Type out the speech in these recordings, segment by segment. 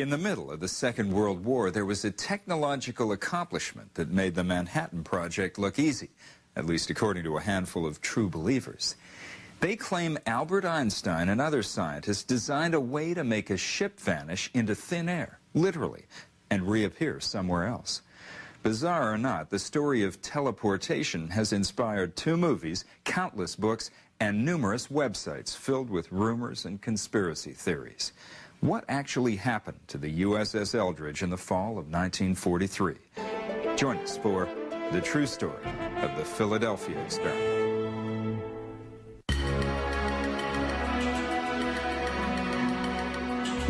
In the middle of the Second World War, there was a technological accomplishment that made the Manhattan Project look easy, at least according to a handful of true believers. They claim Albert Einstein and other scientists designed a way to make a ship vanish into thin air, literally, and reappear somewhere else. Bizarre or not, the story of teleportation has inspired 2 movies, countless books, and numerous websites filled with rumors and conspiracy theories. What actually happened to the USS Eldridge in the fall of 1943? Join us for the true story of the Philadelphia experiment.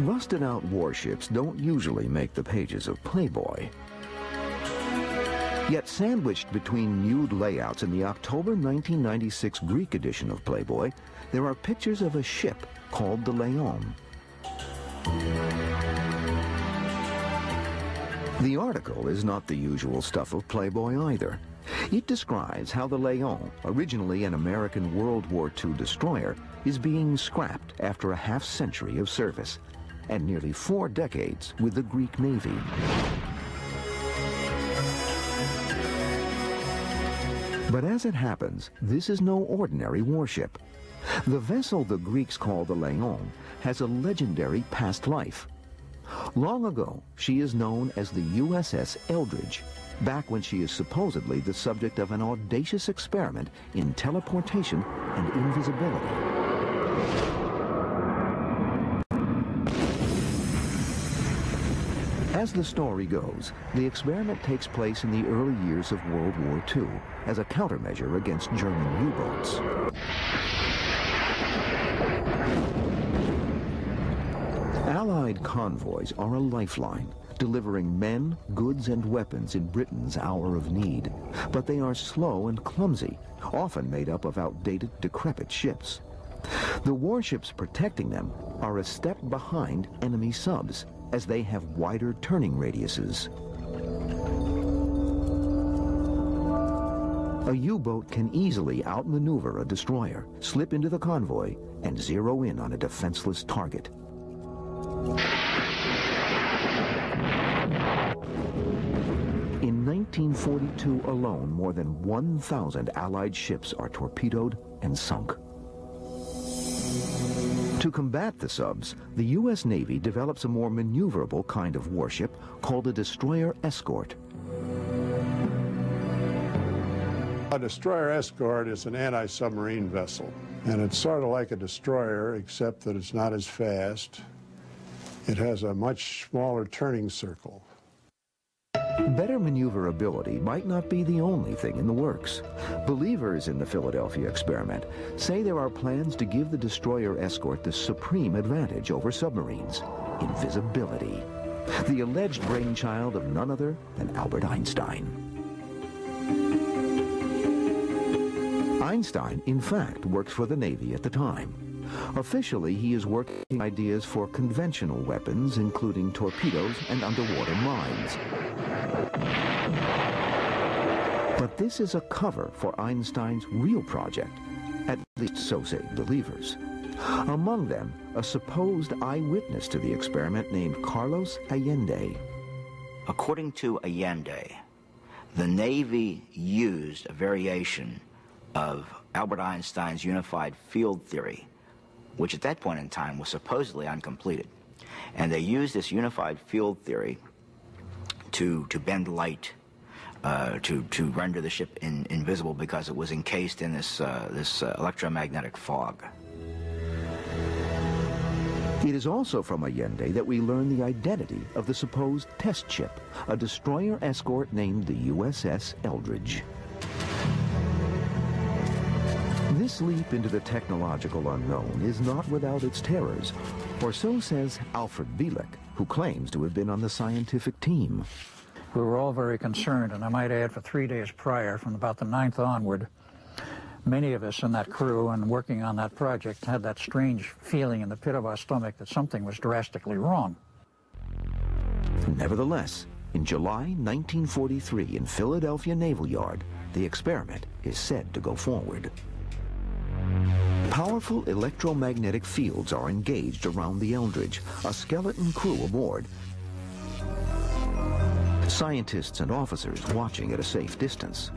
Rusted-out warships don't usually make the pages of Playboy. Yet sandwiched between nude layouts in the October 1996 Greek edition of Playboy, there are pictures of a ship called the Leon. The article is not the usual stuff of Playboy either. It describes how the Leon, originally an American World War II destroyer, is being scrapped after a half-century of service and nearly 4 decades with the Greek Navy. But as it happens, this is no ordinary warship. The vessel the Greeks call the Leon has a legendary past life. Long ago, she is known as the USS Eldridge, back when she is supposedly the subject of an audacious experiment in teleportation and invisibility. As the story goes, the experiment takes place in the early years of World War II as a countermeasure against German U-boats. Allied convoys are a lifeline, delivering men, goods, and weapons in Britain's hour of need. But they are slow and clumsy, often made up of outdated, decrepit ships. The warships protecting them are a step behind enemy subs, as they have wider turning radiuses. A U-boat can easily outmaneuver a destroyer, slip into the convoy, and zero in on a defenseless target. In 1942 alone, more than 1,000 Allied ships are torpedoed and sunk. To combat the subs, the U.S. Navy develops a more maneuverable kind of warship called a destroyer escort. A destroyer escort is an anti-submarine vessel, and it's sort of like a destroyer, except that it's not as fast. It has a much smaller turning circle. Better maneuverability might not be the only thing in the works. Believers in the Philadelphia experiment say there are plans to give the destroyer escort the supreme advantage over submarines: invisibility. The alleged brainchild of none other than Albert Einstein. Einstein, in fact, worked for the Navy at the time. Officially, he is working ideas for conventional weapons, including torpedoes and underwater mines. But this is a cover for Einstein's real project, at least so say believers. Among them, a supposed eyewitness to the experiment named Carlos Allende. According to Allende, the Navy used a variation of Albert Einstein's unified field theory, which at that point in time was supposedly uncompleted. And they used this unified field theory to bend light, to render the ship invisible because it was encased in this electromagnetic fog. It is also from Allende that we learn the identity of the supposed test ship, a destroyer escort named the USS Eldridge. This leap into the technological unknown is not without its terrors, or so says Alfred Bielek, who claims to have been on the scientific team. We were all very concerned, and I might add for 3 days prior, from about the 9th onward, many of us in that crew and working on that project had that strange feeling in the pit of our stomach that something was drastically wrong. Nevertheless, in July 1943 in Philadelphia Naval Yard, the experiment is said to go forward. Powerful electromagnetic fields are engaged around the Eldridge, a skeleton crew aboard. Scientists and officers watching at a safe distance.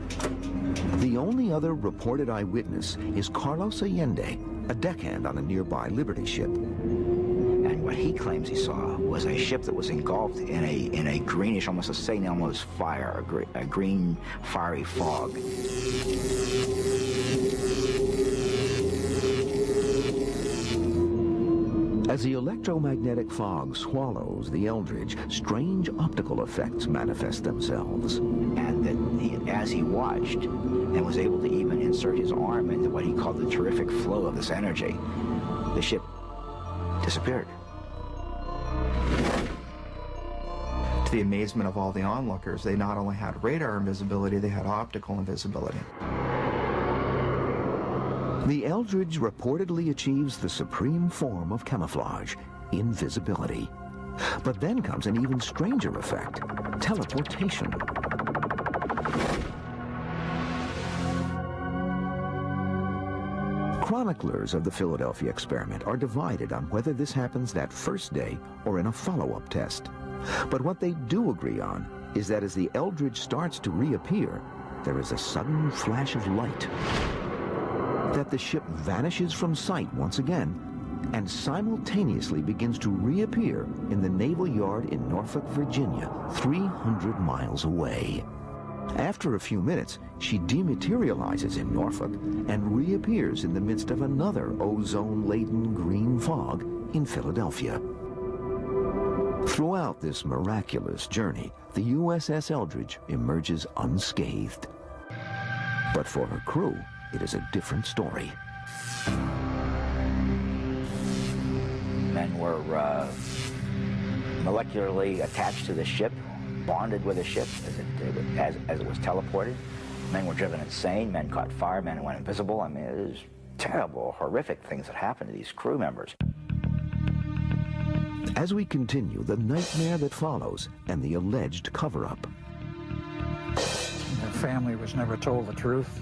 The only other reported eyewitness is Carlos Allende, a deckhand on a nearby Liberty ship. And what he claims he saw was a ship that was engulfed in a greenish, almost a Satan Elmo's fire, a green fiery fog. As the electromagnetic fog swallows the Eldridge, strange optical effects manifest themselves. And that as he watched and was able to even insert his arm into what he called the terrific flow of this energy, the ship disappeared. To the amazement of all the onlookers, they not only had radar invisibility, they had optical invisibility. The Eldridge reportedly achieves the supreme form of camouflage, invisibility. But then comes an even stranger effect, teleportation. Chroniclers of the Philadelphia experiment are divided on whether this happens that first day or in a follow-up test. But what they do agree on is that as the Eldridge starts to reappear, there is a sudden flash of light. That the ship vanishes from sight once again and simultaneously begins to reappear in the naval yard in Norfolk, Virginia, 300 miles away. After a few minutes, she dematerializes in Norfolk and reappears in the midst of another ozone-laden green fog in Philadelphia. Throughout this miraculous journey, the USS Eldridge emerges unscathed. But for her crew, it is a different story. Men were molecularly attached to the ship, bonded with the ship as it was teleported. Men were driven insane, men caught fire, men went invisible. I mean, it is terrible, horrific things that happened to these crew members. As we continue, the nightmare that follows and the alleged cover-up. Their family was never told the truth.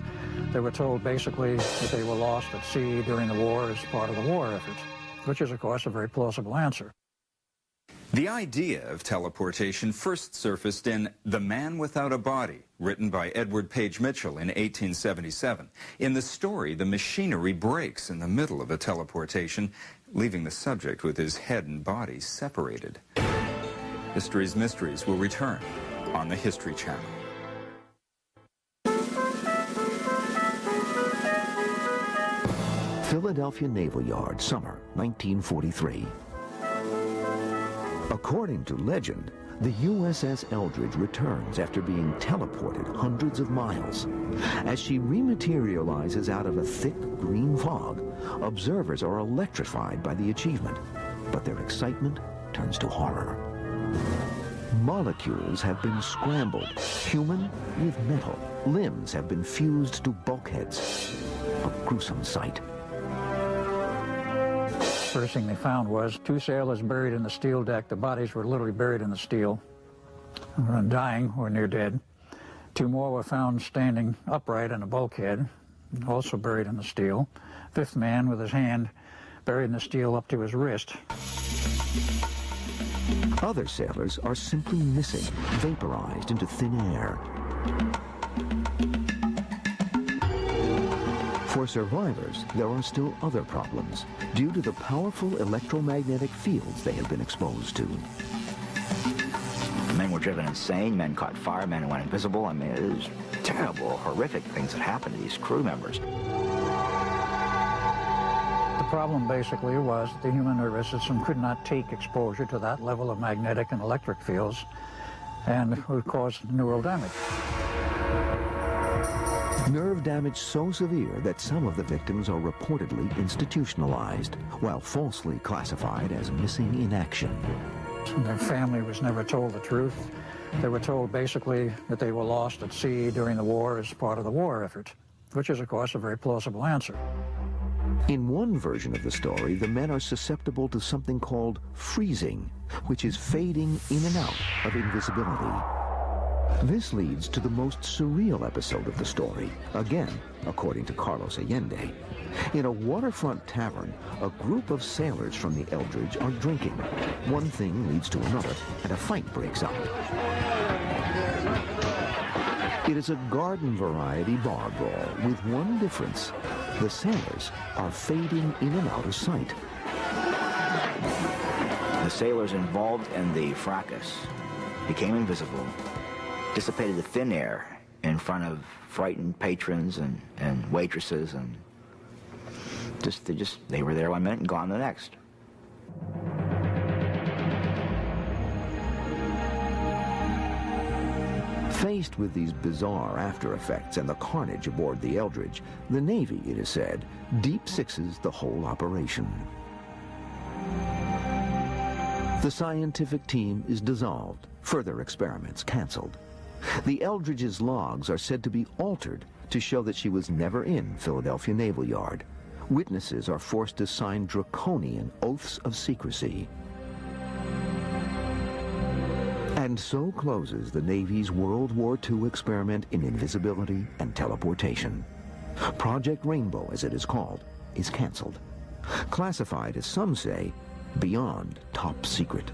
They were told basically that they were lost at sea during the war as part of the war effort, which is, of course, a very plausible answer. The idea of teleportation first surfaced in The Man Without a Body, written by Edward Page Mitchell in 1877. In the story, the machinery breaks in the middle of a teleportation, leaving the subject with his head and body separated. History's Mysteries will return on the History Channel. Philadelphia Naval Yard, summer 1943. According to legend, the USS Eldridge returns after being teleported hundreds of miles. As she rematerializes out of a thick green fog, observers are electrified by the achievement, but their excitement turns to horror. Molecules have been scrambled, human with metal. Limbs have been fused to bulkheads. A gruesome sight. First thing they found was 2 sailors buried in the steel deck. The bodies were literally buried in the steel, dying or near dead. 2 more were found standing upright in a bulkhead, also buried in the steel. 5th man with his hand buried in the steel up to his wrist. Other sailors are simply missing, vaporized into thin air. For survivors, there are still other problems due to the powerful electromagnetic fields they have been exposed to. Men were driven insane, men caught fire, men went invisible. I mean, it is terrible, horrific things that happened to these crew members. The problem basically was that the human nervous system could not take exposure to that level of magnetic and electric fields, and it would cause neural damage. Nerve damage so severe that some of the victims are reportedly institutionalized, while falsely classified as missing in action. Their family was never told the truth. They were told basically that they were lost at sea during the war as part of the war effort, which is, of course, a very plausible answer. In one version of the story, the men are susceptible to something called freezing, which is fading in and out of invisibility. This leads to the most surreal episode of the story, again, according to Carlos Allende. In a waterfront tavern, a group of sailors from the Eldridge are drinking. One thing leads to another, and a fight breaks out. It is a garden variety bar brawl with one difference. The sailors are fading in and out of sight. The sailors involved in the fracas became invisible, dissipated to thin air in front of frightened patrons and waitresses, and they were there one minute and gone the next. Faced with these bizarre after effects and the carnage aboard the Eldridge, the Navy, it is said, deep sixes the whole operation. The scientific team is dissolved, further experiments canceled. The Eldridge's logs are said to be altered to show that she was never in Philadelphia Naval Yard. Witnesses are forced to sign draconian oaths of secrecy. And so closes the Navy's World War II experiment in invisibility and teleportation. Project Rainbow, as it is called, is canceled. Classified, as some say, beyond top secret.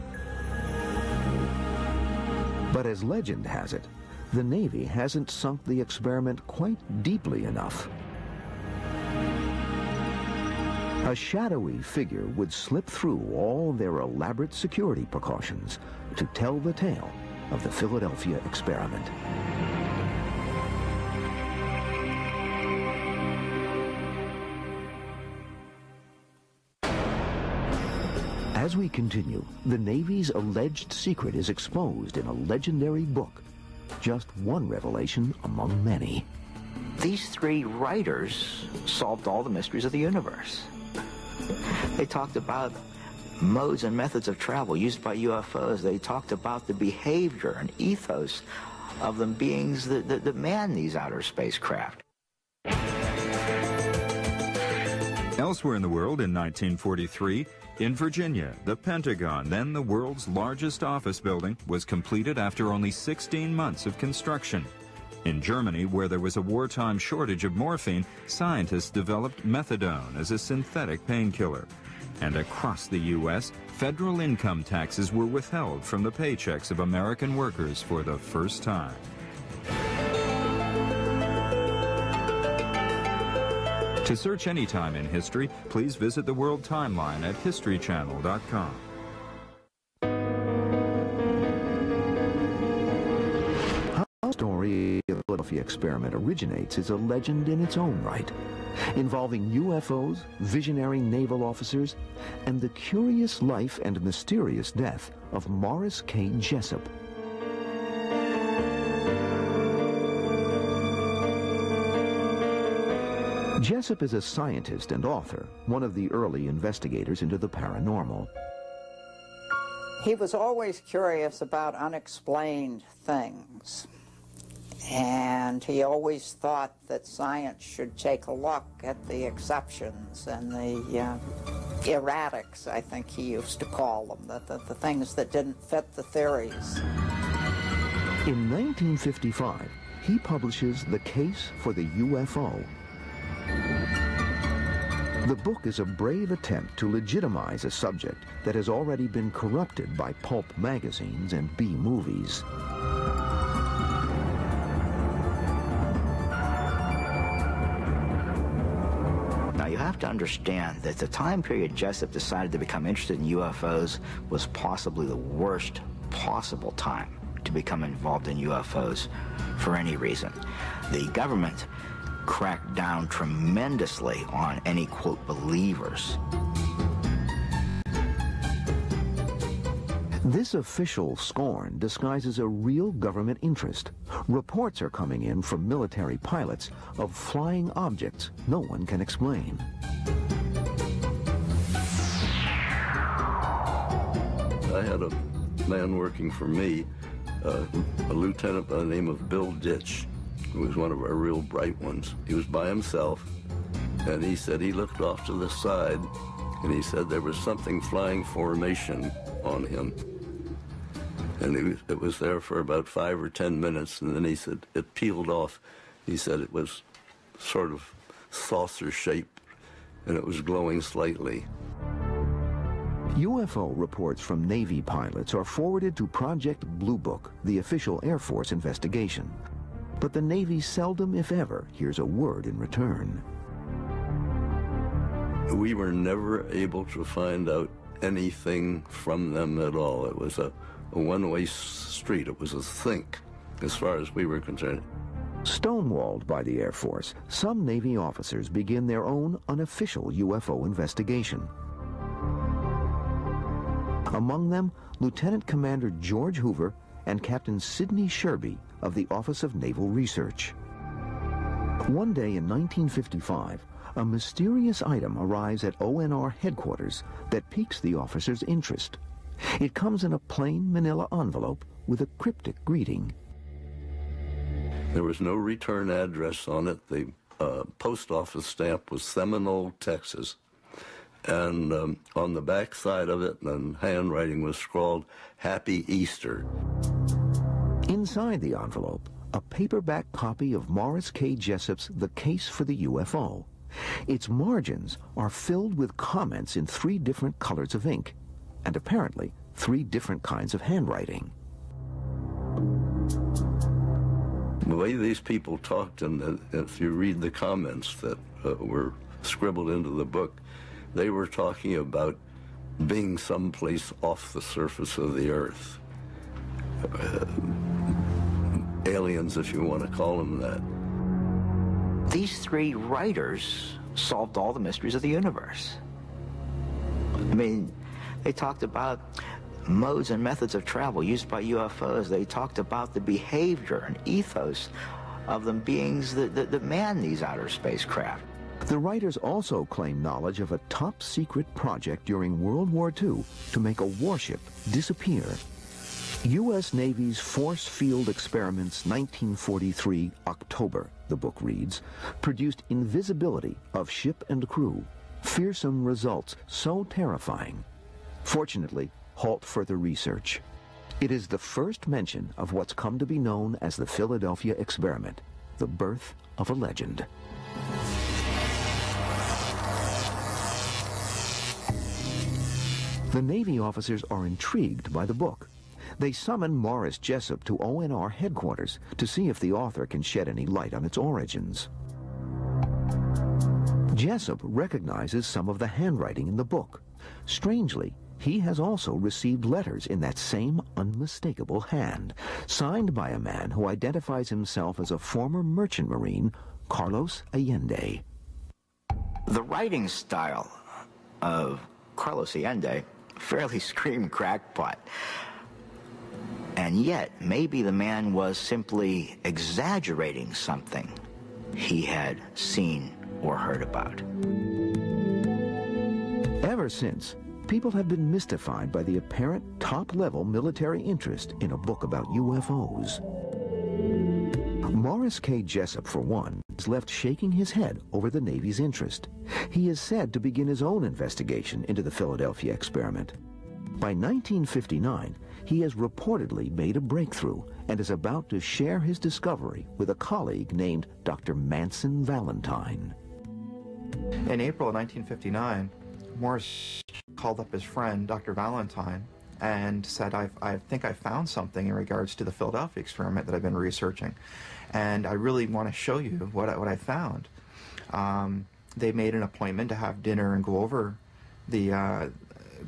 But as legend has it, the Navy hasn't sunk the experiment quite deeply enough. A shadowy figure would slip through all their elaborate security precautions to tell the tale of the Philadelphia experiment. As we continue, the Navy's alleged secret is exposed in a legendary book. Just one revelation among many. These three writers solved all the mysteries of the universe. They talked about modes and methods of travel used by UFOs. They talked about the behavior and ethos of the beings that man these outer spacecraft. Elsewhere in the world, in 1943, in Virginia, the Pentagon, then the world's largest office building, was completed after only 16 months of construction. In Germany, where there was a wartime shortage of morphine, scientists developed methadone as a synthetic painkiller. And across the U.S., federal income taxes were withheld from the paychecks of American workers for the first time. To search any time in history, please visit the World Timeline at historychannel.com. How the story of the Philadelphia experiment originates is a legend in its own right, involving UFOs, visionary naval officers, and the curious life and mysterious death of Morris K. Jessup. Jessup is a scientist and author, one of the early investigators into the paranormal. He was always curious about unexplained things, and he always thought that science should take a look at the exceptions and the erratics, I think he used to call them, the things that didn't fit the theories. In 1955, he publishes The Case for the UFO. The book is a brave attempt to legitimize a subject that has already been corrupted by pulp magazines and B-movies. Now you have to understand that the time period Jessup decided to become interested in UFOs was possibly the worst possible time to become involved in UFOs for any reason. The government cracked down tremendously on any, quote, believers. This official scorn disguises a real government interest. Reports are coming in from military pilots of flying objects no one can explain. I had a man working for me, a lieutenant by the name of Bill Ditch, who was one of our real bright ones. He was by himself, and he said he looked off to the side, and he said there was something flying formation on him. And it was there for about 5 or 10 minutes, and then he said it peeled off. He said it was sort of saucer-shaped, and it was glowing slightly. UFO reports from Navy pilots are forwarded to Project Blue Book, the official Air Force investigation. But the Navy seldom, if ever, hears a word in return. We were never able to find out anything from them at all. It was a one-way street. It was a sink, as far as we were concerned. Stonewalled by the Air Force, some Navy officers begin their own unofficial UFO investigation. Among them, Lieutenant Commander George Hoover and Captain Sidney Sherby of the Office of Naval Research. One day in 1955, a mysterious item arrives at ONR headquarters that piques the officers' interest. It comes in a plain manila envelope with a cryptic greeting. There was no return address on it. The post office stamp was Seminole, Texas. And on the back side of it, in handwriting, was scrawled, "Happy Easter." Inside the envelope, a paperback copy of Morris K. Jessup's The Case for the UFO. Its margins are filled with comments in 3 different colors of ink, and apparently 3 different kinds of handwriting. The way these people talked, and if you read the comments that were scribbled into the book, they were talking about being someplace off the surface of the earth. Aliens, if you want to call them that. These 3 writers solved all the mysteries of the universe. I mean, they talked about modes and methods of travel used by UFOs. They talked about the behavior and ethos of the beings that man these outer spacecraft. The writers also claim knowledge of a top-secret project during World War II to make a warship disappear. U.S. Navy's Force Field Experiments 1943 October, the book reads, produced invisibility of ship and crew. Fearsome results so terrifying. Fortunately, halt further research. It is the first mention of what's come to be known as the Philadelphia Experiment, the birth of a legend. The Navy officers are intrigued by the book. They summon Morris Jessup to ONR headquarters to see if the author can shed any light on its origins. Jessup recognizes some of the handwriting in the book. Strangely, he has also received letters in that same unmistakable hand, signed by a man who identifies himself as a former merchant marine, Carlos Allende. The writing style of Carlos Allende fairly screamed crackpot. And yet, maybe the man was simply exaggerating something he had seen or heard about. Ever since, people have been mystified by the apparent top-level military interest in a book about UFOs. Morris K. Jessup, for one, is left shaking his head over the Navy's interest. He is said to begin his own investigation into the Philadelphia experiment. By 1959, he has reportedly made a breakthrough and is about to share his discovery with a colleague named Dr. Manson Valentine. In April of 1959, Morris called up his friend, Dr. Valentine, and said, I think I found something in regards to the Philadelphia experiment that I've been researching, and I really want to show you what I found. They made an appointment to have dinner and go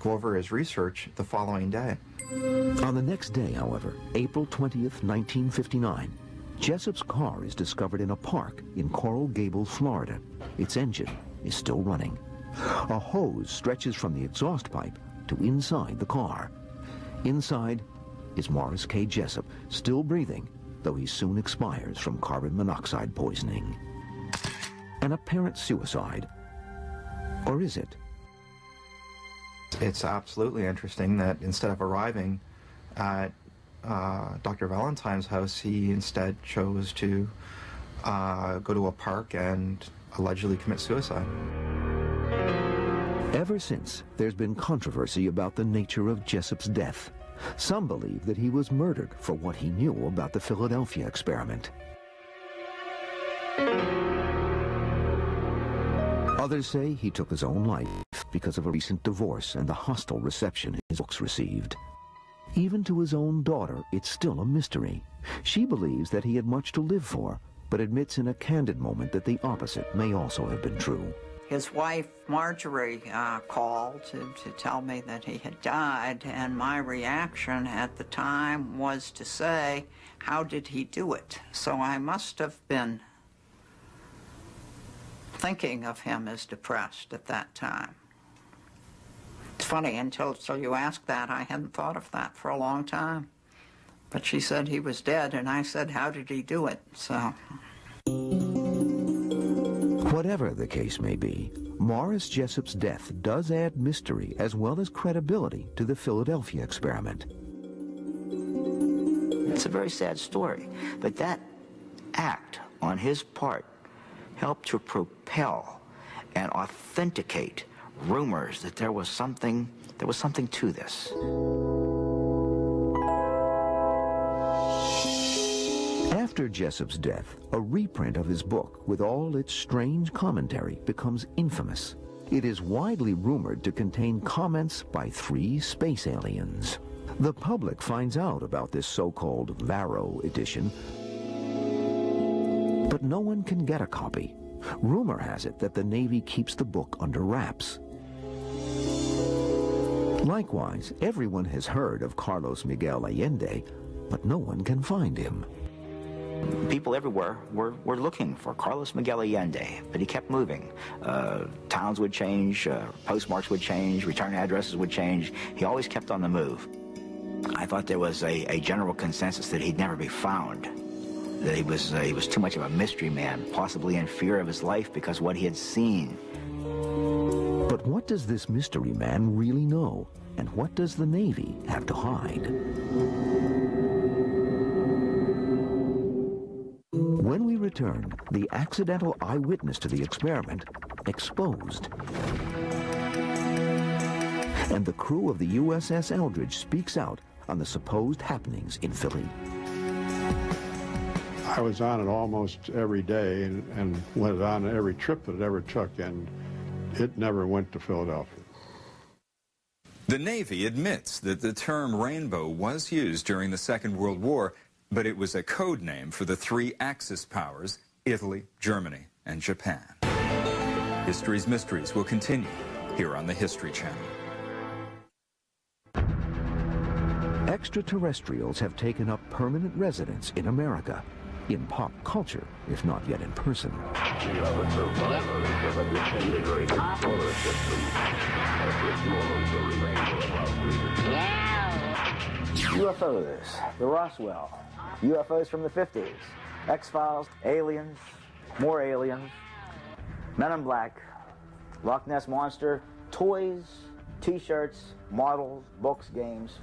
over his research the following day. On the next day, however, April 20th, 1959, Jessup's car is discovered in a park in Coral Gables, Florida. Its engine is still running. A hose stretches from the exhaust pipe to inside the car. Inside is Morris K. Jessup, still breathing, though he soon expires from carbon monoxide poisoning. An apparent suicide. Or is it? It's absolutely interesting that instead of arriving at Dr. Valentine's house, he instead chose to go to a park and allegedly commit suicide. Ever since, there's been controversy about the nature of Jessup's death. Some believe that he was murdered for what he knew about the Philadelphia experiment. Others say he took his own life because of a recent divorce and the hostile reception his books received. Even to his own daughter, it's still a mystery. She believes that he had much to live for, but admits in a candid moment that the opposite may also have been true. His wife, Marjorie, called to tell me that he had died, and my reaction at the time was to say, how did he do it? So I must have been thinking of him as depressed at that time. It's funny, until you asked that, I hadn't thought of that for a long time. But she said he was dead, and I said, how did he do it? So... Whatever the case may be, Morris Jessup's death does add mystery as well as credibility to the Philadelphia experiment. It's a very sad story, but that act on his part helped to propel and authenticate rumors that there was something to this. After Jessup's death, a reprint of his book with all its strange commentary becomes infamous. It is widely rumored to contain comments by 3 space aliens. The public finds out about this so-called Varro edition, but no one can get a copy. Rumor has it that the Navy keeps the book under wraps. Likewise, everyone has heard of Carlos Miguel Allende, but no one can find him. People everywhere were looking for Carlos Miguel Allende, but he kept moving. Towns would change, postmarks would change, return addresses would change. He always kept on the move. I thought there was a general consensus that he'd never be found, that he was too much of a mystery man, possibly in fear of his life because of what he had seen. But what does this mystery man really know, and what does the Navy have to hide? When we return, the accidental eyewitness to the experiment exposed. And the crew of the USS Eldridge speaks out on the supposed happenings in Philly. I was on it almost every day and went on every trip that it ever took, and it never went to Philadelphia. The Navy admits that the term rainbow was used during the Second World War, but it was a code name for the 3 Axis powers, Italy, Germany, and Japan. History's Mysteries will continue here on the History Channel. Extraterrestrials have taken up permanent residence in America, in pop culture, if not yet in person. UFOs, the Roswell, UFOs from the 50s, X-Files, aliens, more aliens, Men in Black, Loch Ness Monster, toys, t-shirts, models, books, games.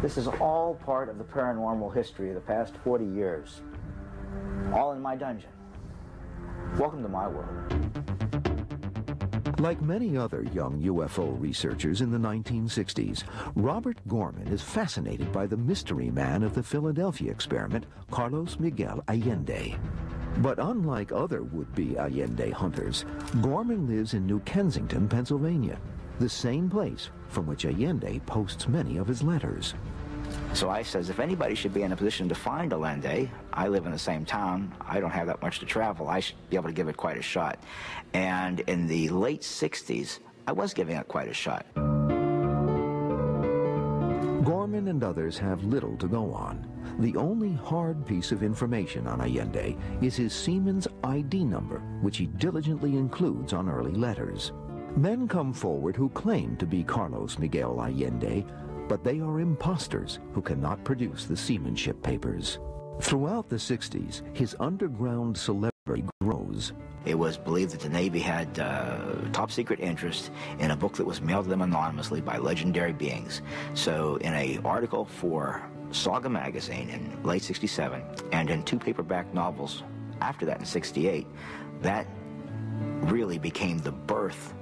This is all part of the paranormal history of the past 40 years. All in my dungeon. Welcome to my world. Like many other young UFO researchers in the 1960s, Robert Gorman is fascinated by the mystery man of the Philadelphia experiment, Carlos Miguel Allende. But unlike other would-be Allende hunters, Gorman lives in New Kensington, Pennsylvania, the same place from which Allende posts many of his letters. So I says, if anybody should be in a position to find Allende, I live in the same town, I don't have that much to travel, I should be able to give it quite a shot. And in the late 60s, I was giving it quite a shot. Gorman and others have little to go on. The only hard piece of information on Allende is his seaman's ID number, which he diligently includes on early letters. Men come forward who claim to be Carlos Miguel Allende, but they are imposters who cannot produce the seamanship papers. Throughout the 60s, his underground celebrity grows. It was believed that the Navy had top secret interest in a book that was mailed to them anonymously by legendary beings. So in an article for Saga magazine in late 67 and in 2 paperback novels after that in 68, that really became the birth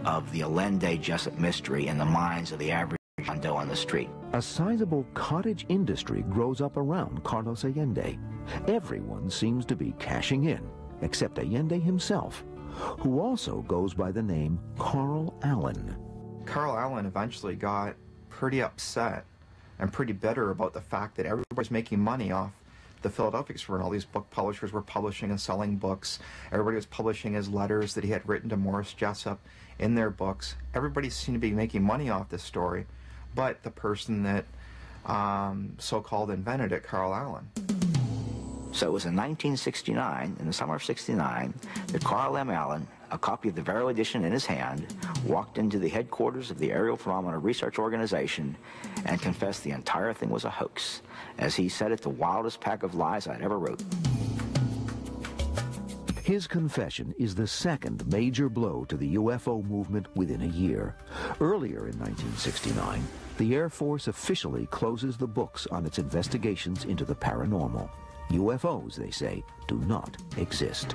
of the Allende Jessup mystery in the minds of the average condo on the street. A sizable cottage industry grows up around Carlos Allende. Everyone seems to be cashing in, except Allende himself, who also goes by the name Carl Allen. Carl Allen eventually got pretty upset and pretty bitter about the fact that everybody's making money off the Philadelphia experiment. All these book publishers were publishing and selling books. Everybody was publishing his letters that he had written to Morris Jessup in their books. Everybody seemed to be making money off this story, but the person that so-called invented it, Carl Allen. So it was in 1969, in the summer of '69, that Carl M. Allen, a copy of the Varro edition in his hand, walked into the headquarters of the Aerial Phenomena Research Organization and confessed the entire thing was a hoax. As he said it, the wildest pack of lies I'd ever wrote. His confession is the second major blow to the UFO movement within a year. Earlier in 1969, the Air Force officially closes the books on its investigations into the paranormal. UFOs, they say, do not exist.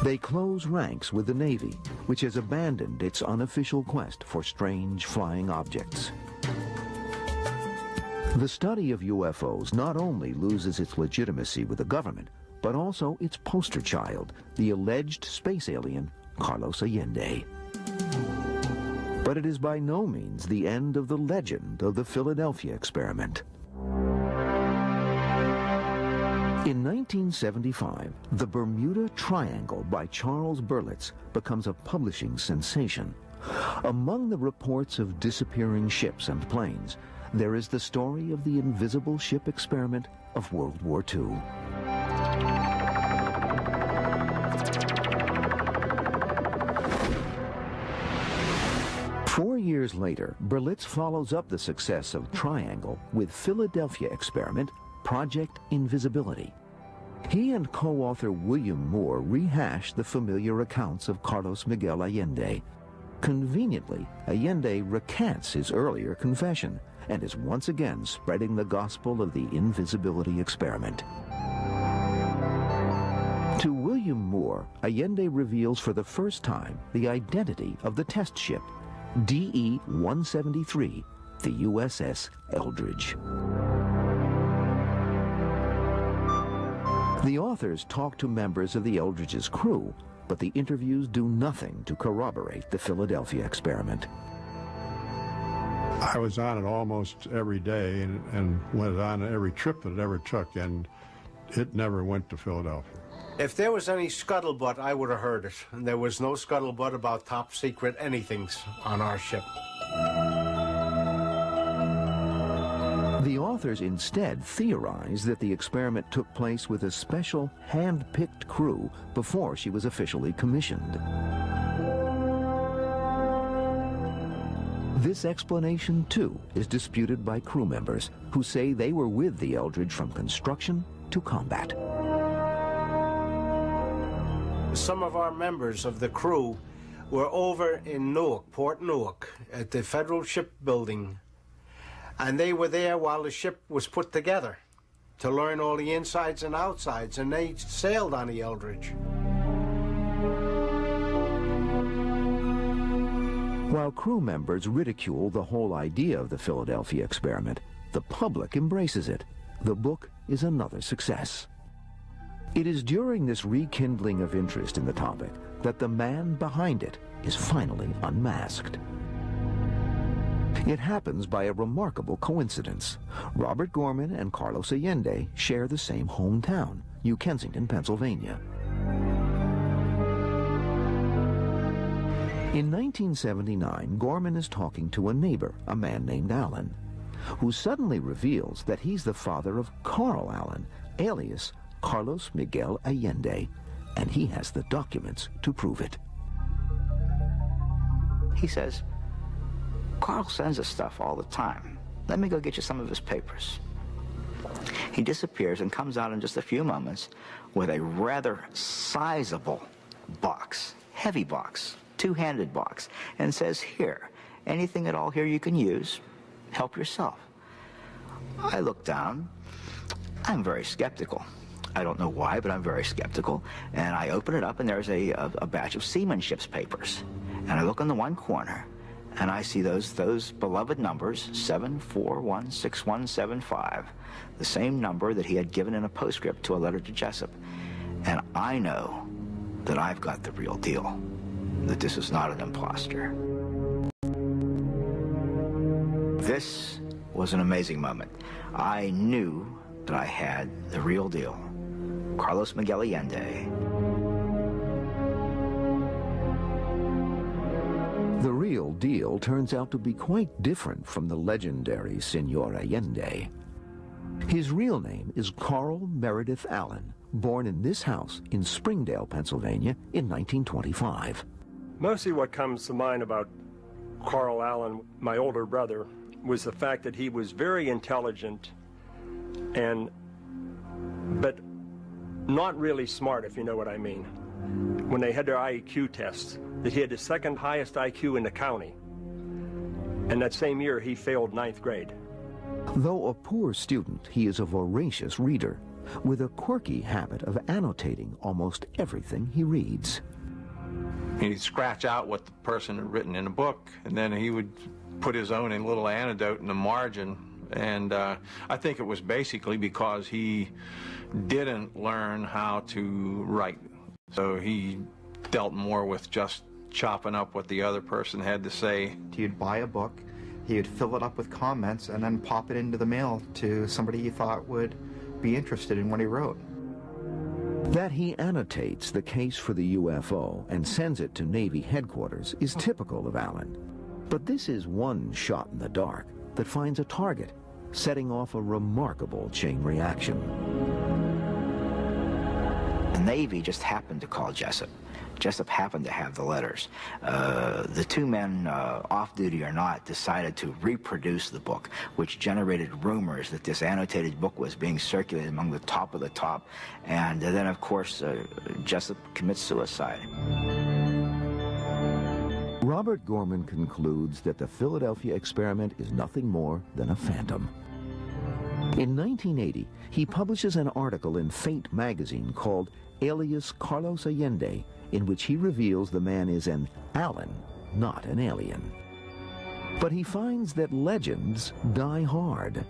They close ranks with the Navy, which has abandoned its unofficial quest for strange flying objects. The study of UFOs not only loses its legitimacy with the government, but also its poster child, the alleged space alien, Carlos Allende. But it is by no means the end of the legend of the Philadelphia experiment. In 1975, The Bermuda Triangle by Charles Berlitz becomes a publishing sensation. Among the reports of disappearing ships and planes, there is the story of the invisible ship experiment of World War II. Four years later, Berlitz follows up the success of Triangle with Philadelphia experiment, Project Invisibility. He and co-author William Moore rehash the familiar accounts of Carlos Miguel Allende. Conveniently, Allende recants his earlier confession and is once again spreading the gospel of the invisibility experiment. To William Moore, Allende reveals for the first time the identity of the test ship, DE-173, the USS Eldridge. The authors talk to members of the Eldridge's crew, but the interviews do nothing to corroborate the Philadelphia experiment. I was on it almost every day and went on every trip that it ever took, and it never went to Philadelphia. If there was any scuttlebutt, I would have heard it. And there was no scuttlebutt about top secret anythings on our ship. The authors instead theorize that the experiment took place with a special hand-picked crew before she was officially commissioned. This explanation, too, is disputed by crew members who say they were with the Eldridge from construction to combat. Some of our members of the crew were over in Newark, Port Newark, at the Federal Shipbuilding. And they were there while the ship was put together to learn all the insides and outsides, and they sailed on the Eldridge. While crew members ridicule the whole idea of the Philadelphia experiment, the public embraces it. The book is another success. It is during this rekindling of interest in the topic that the man behind it is finally unmasked. It happens by a remarkable coincidence. Robert Gorman and Carlos Allende share the same hometown, New Kensington, Pennsylvania. In 1979, Gorman is talking to a neighbor, a man named Allen, who suddenly reveals that he's the father of Carl Allen, alias Carlos Miguel Allende, and he has the documents to prove it. He says, Carl sends us stuff all the time. Let me go get you some of his papers. He disappears and comes out in just a few moments with a rather sizable box, heavy box, two-handed box, and says, here, anything at all here you can use, help yourself. I look down. I'm very skeptical. I don't know why, but I'm very skeptical. And I open it up, and there's a batch of seamanship's papers. And I look in the one corner, and I see those beloved numbers, 7416175, the same number that he had given in a postscript to a letter to Jessup. And I know that I've got the real deal, that this is not an imposter. This was an amazing moment. I knew that I had the real deal. Carlos Miguel Allende. The real deal turns out to be quite different from the legendary Senor Allende. His real name is Carl Meredith Allen, born in this house in Springdale, Pennsylvania in 1925. Mostly what comes to mind about Carl Allen, my older brother, was the fact that he was very intelligent but not really smart, if you know what I mean. When they had their IQ tests, that he had the second highest IQ in the county. And that same year, he failed 9th grade. Though a poor student, he is a voracious reader, with a quirky habit of annotating almost everything he reads. He'd scratch out what the person had written in a book, and then he would put his own little anecdote in the margin. And I think it was basically because he didn't learn how to write. So he dealt more with just chopping up what the other person had to say. He'd buy a book, he would fill it up with comments, and then pop it into the mail to somebody he thought would be interested in what he wrote. That he annotates the case for the UFO and sends it to Navy headquarters is typical of Allen. But this is one shot in the dark that finds a target, setting off a remarkable chain reaction. The Navy just happened to call Jessup. Jessup happened to have the letters. The two men, off duty or not, decided to reproduce the book, which generated rumors that this annotated book was being circulated among the top of the top. And then, of course, Jessup commits suicide. Robert Gorman concludes that the Philadelphia experiment is nothing more than a phantom. In 1980, he publishes an article in Fate magazine called Alias Carlos Allende, in which he reveals the man is an Allen, not an alien. But he finds that legends die hard.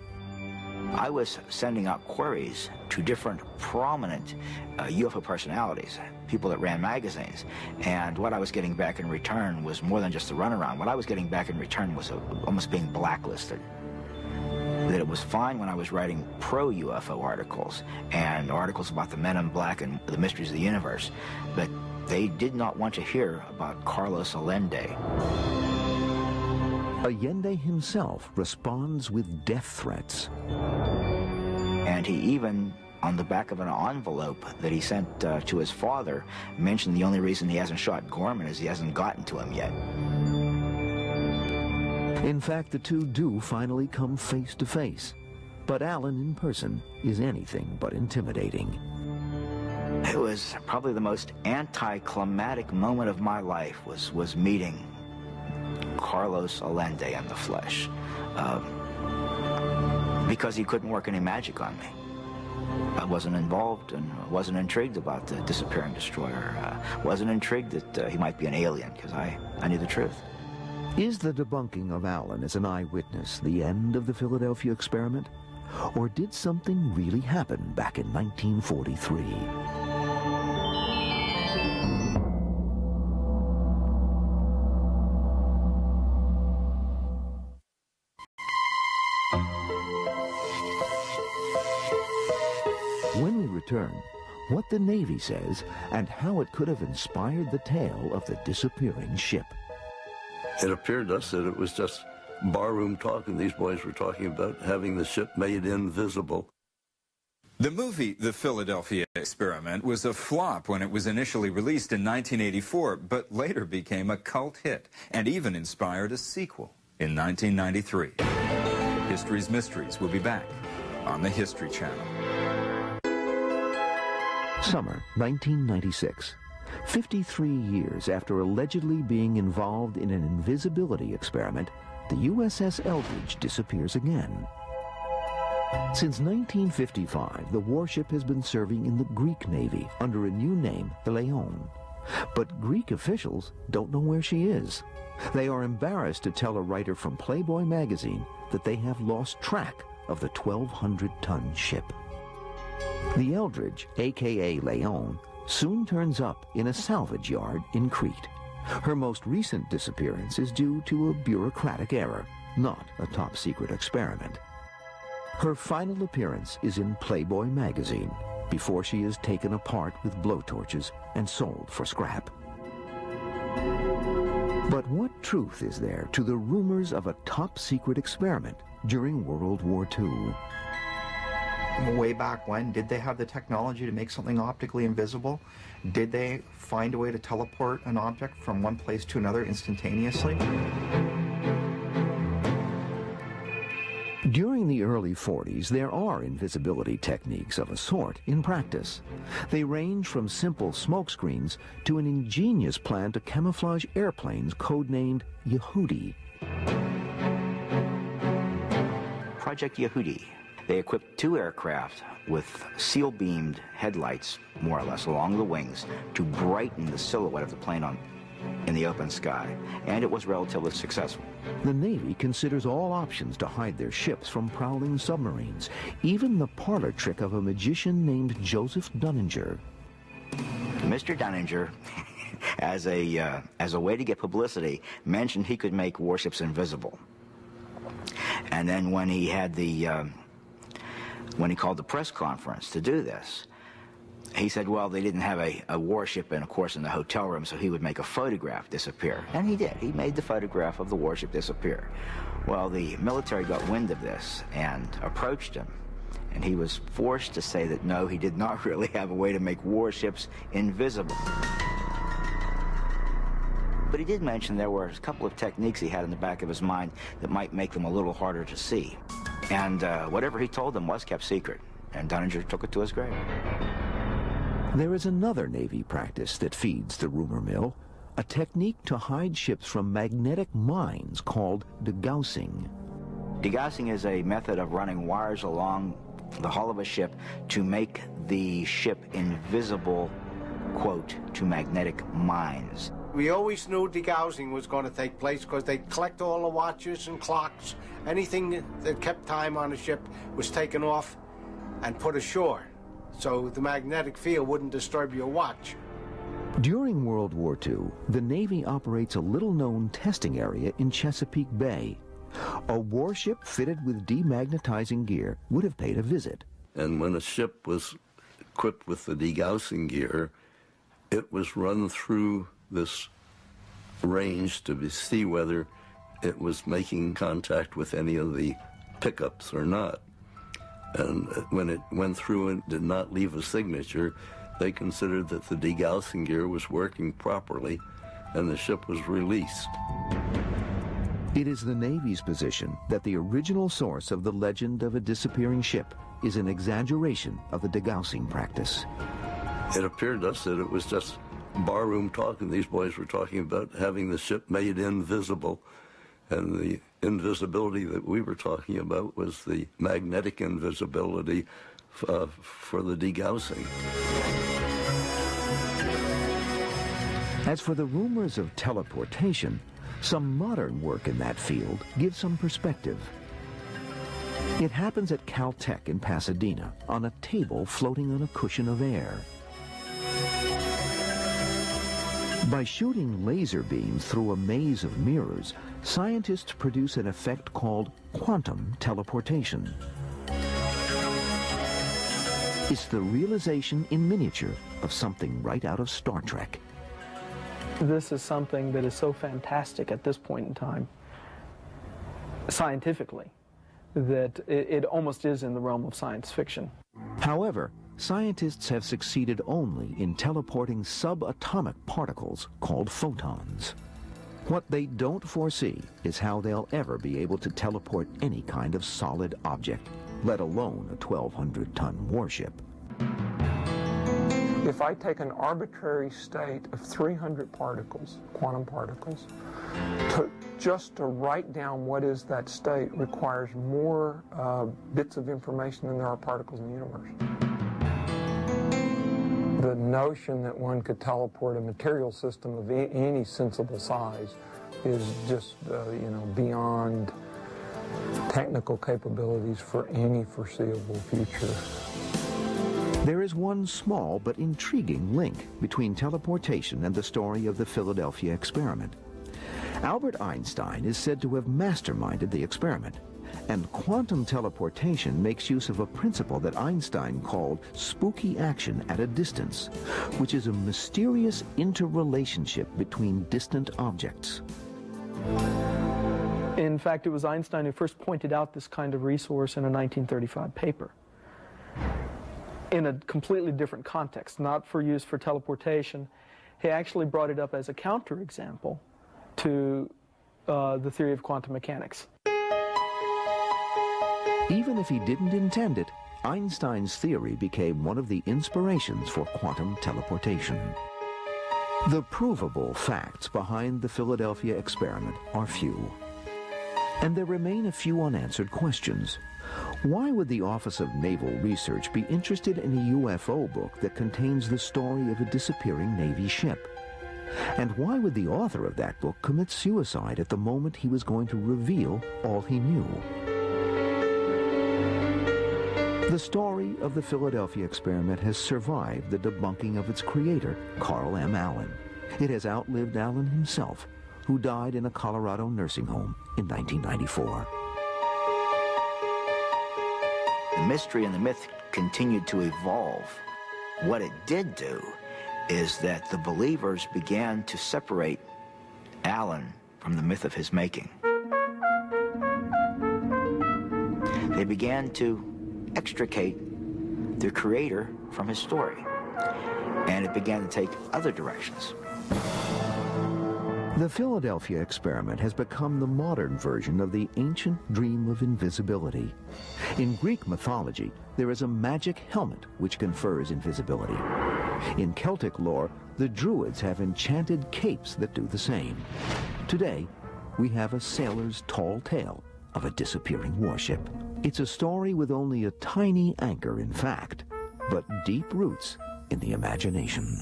I was sending out queries to different prominent UFO personalities, people that ran magazines, and what I was getting back in return was more than just a runaround. What I was getting back in return was almost being blacklisted. That it was fine when I was writing pro-UFO articles and articles about the men in black and the mysteries of the universe, but they did not want to hear about Carlos Allende. Allende himself responds with death threats. And he even, on the back of an envelope that he sent to his father, mentioned the only reason he hasn't shot Gorman is he hasn't gotten to him yet. In fact, the two do finally come face to face. But Allen in person is anything but intimidating. It was probably the most anticlimactic moment of my life was meeting Carlos Allende in the flesh. Because he couldn't work any magic on me. I wasn't involved and wasn't intrigued about the disappearing destroyer. Wasn't intrigued that he might be an alien, because I knew the truth. Is the debunking of Allen as an eyewitness the end of the Philadelphia experiment? Or did something really happen back in 1943? When we return, what the Navy says and how it could have inspired the tale of the disappearing ship. It appeared to us that it was just barroom talk, and these boys were talking about having the ship made invisible. The movie The Philadelphia Experiment was a flop when it was initially released in 1984, but later became a cult hit and even inspired a sequel in 1993. History's Mysteries will be back on the History Channel. Summer 1996. 53 years after allegedly being involved in an invisibility experiment, the USS Eldridge disappears again. Since 1955, the warship has been serving in the Greek Navy under a new name, the Leon. But Greek officials don't know where she is. They are embarrassed to tell a writer from Playboy magazine that they have lost track of the 1,200-ton ship. The Eldridge, a.k.a. Leon, soon turns up in a salvage yard in Crete. Her most recent disappearance is due to a bureaucratic error, not a top-secret experiment. Her final appearance is in Playboy magazine, before she is taken apart with blowtorches and sold for scrap. But what truth is there to the rumors of a top-secret experiment during World War II? Way back when, did they have the technology to make something optically invisible? Did they find a way to teleport an object from one place to another instantaneously? During the early 40s, there are invisibility techniques of a sort in practice. They range from simple smokescreens to an ingenious plan to camouflage airplanes codenamed Yehudi. Project Yehudi. They equipped 2 aircraft with seal-beamed headlights, more or less, along the wings to brighten the silhouette of the plane in the open sky, and it was relatively successful. The Navy considers all options to hide their ships from prowling submarines, even the parlor trick of a magician named Joseph Dunninger. Mr. Dunninger, as a way to get publicity, mentioned he could make warships invisible. And then when he had when he called the press conference to do this, he said, well, they didn't have a warship, and of course, in the hotel room, so he would make a photograph disappear. And he did. He made the photograph of the warship disappear. Well, the military got wind of this and approached him, and he was forced to say that, no, he did not really have a way to make warships invisible. But he did mention there were a couple of techniques he had in the back of his mind that might make them a little harder to see. And whatever he told them was kept secret, and Dunninger took it to his grave. There is another Navy practice that feeds the rumor mill, a technique to hide ships from magnetic mines called degaussing. Degaussing is a method of running wires along the hull of a ship to make the ship invisible, quote, to magnetic mines. We always knew degaussing was going to take place because they'd collect all the watches and clocks. Anything that kept time on a ship was taken off and put ashore, so the magnetic field wouldn't disturb your watch. During World War II, the Navy operates a little-known testing area in Chesapeake Bay. A warship fitted with demagnetizing gear would have paid a visit. And when a ship was equipped with the degaussing gear, it was run through this range to see whether it was making contact with any of the pickups or not. And when it went through and did not leave a signature, they considered that the degaussing gear was working properly and the ship was released. It is the Navy's position that the original source of the legend of a disappearing ship is an exaggeration of the degaussing practice. It appeared to us that it was just barroom talk, and these boys were talking about having the ship made invisible, and the invisibility that we were talking about was the magnetic invisibility for the degaussing. As for the rumors of teleportation, some modern work in that field gives some perspective. It happens at Caltech in Pasadena on a table floating on a cushion of air. By shooting laser beams through a maze of mirrors, scientists produce an effect called quantum teleportation. It's the realization in miniature of something right out of Star Trek. This is something that is so fantastic at this point in time, scientifically, that it almost is in the realm of science fiction. However, scientists have succeeded only in teleporting subatomic particles called photons. What they don't foresee is how they'll ever be able to teleport any kind of solid object, let alone a 1,200-ton warship. If I take an arbitrary state of 300 particles, quantum particles, just to write down what is that state requires more bits of information than there are particles in the universe. The notion that one could teleport a material system of any sensible size is just, beyond technical capabilities for any foreseeable future. There is one small but intriguing link between teleportation and the story of the Philadelphia experiment. Albert Einstein is said to have masterminded the experiment, and quantum teleportation makes use of a principle that Einstein called spooky action at a distance, which is a mysterious interrelationship between distant objects. In fact, it was Einstein who first pointed out this kind of resource in a 1935 paper, in a completely different context, not for use for teleportation. He actually brought it up as a counterexample to the theory of quantum mechanics. Even if he didn't intend it, Einstein's theory became one of the inspirations for quantum teleportation. The provable facts behind the Philadelphia experiment are few. And there remain a few unanswered questions. Why would the Office of Naval Research be interested in a UFO book that contains the story of a disappearing Navy ship? And why would the author of that book commit suicide at the moment he was going to reveal all he knew? The story of the Philadelphia experiment has survived the debunking of its creator, Carl M. Allen. It has outlived Allen himself, who died in a Colorado nursing home in 1994. The mystery and the myth continued to evolve. What it did do is that the believers began to separate Allen from the myth of his making. They began to extricate their creator from his story, and it began to take other directions. The Philadelphia experiment has become the modern version of the ancient dream of invisibility. In Greek mythology, there is a magic helmet which confers invisibility. In Celtic lore, the Druids have enchanted capes that do the same. Today, we have a sailor's tall tale of a disappearing warship. It's a story with only a tiny anchor in fact, but deep roots in the imagination.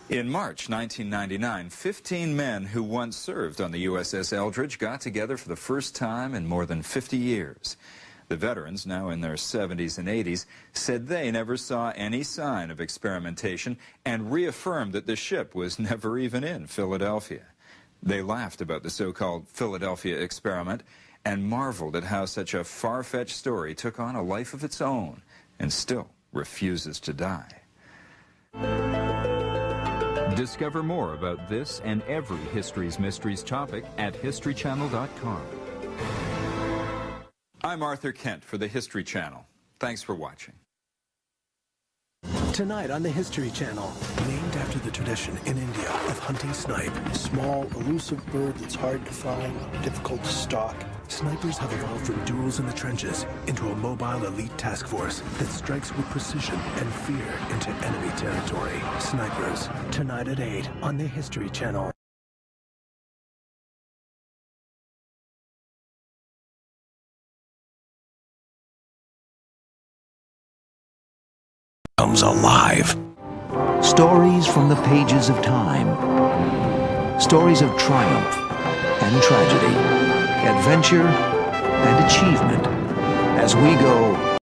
In March 1999, 15 men who once served on the USS Eldridge got together for the first time in more than 50 years. The veterans, now in their 70s and 80s, said they never saw any sign of experimentation and reaffirmed that the ship was never even in Philadelphia. They laughed about the so-called Philadelphia experiment and marveled at how such a far-fetched story took on a life of its own and still refuses to die. Discover more about this and every History's Mysteries topic at historychannel.com. I'm Arthur Kent for the History Channel. Thanks for watching. Tonight on the History Channel. Named after the tradition in India of hunting snipe. A small, elusive bird that's hard to find, difficult to stalk. Snipers have evolved from duels in the trenches into a mobile elite task force that strikes with precision and fear into enemy territory. Snipers, tonight at 8 on the History Channel. Comes alive. Stories from the pages of time. Stories of triumph and tragedy, adventure and achievement. As we go.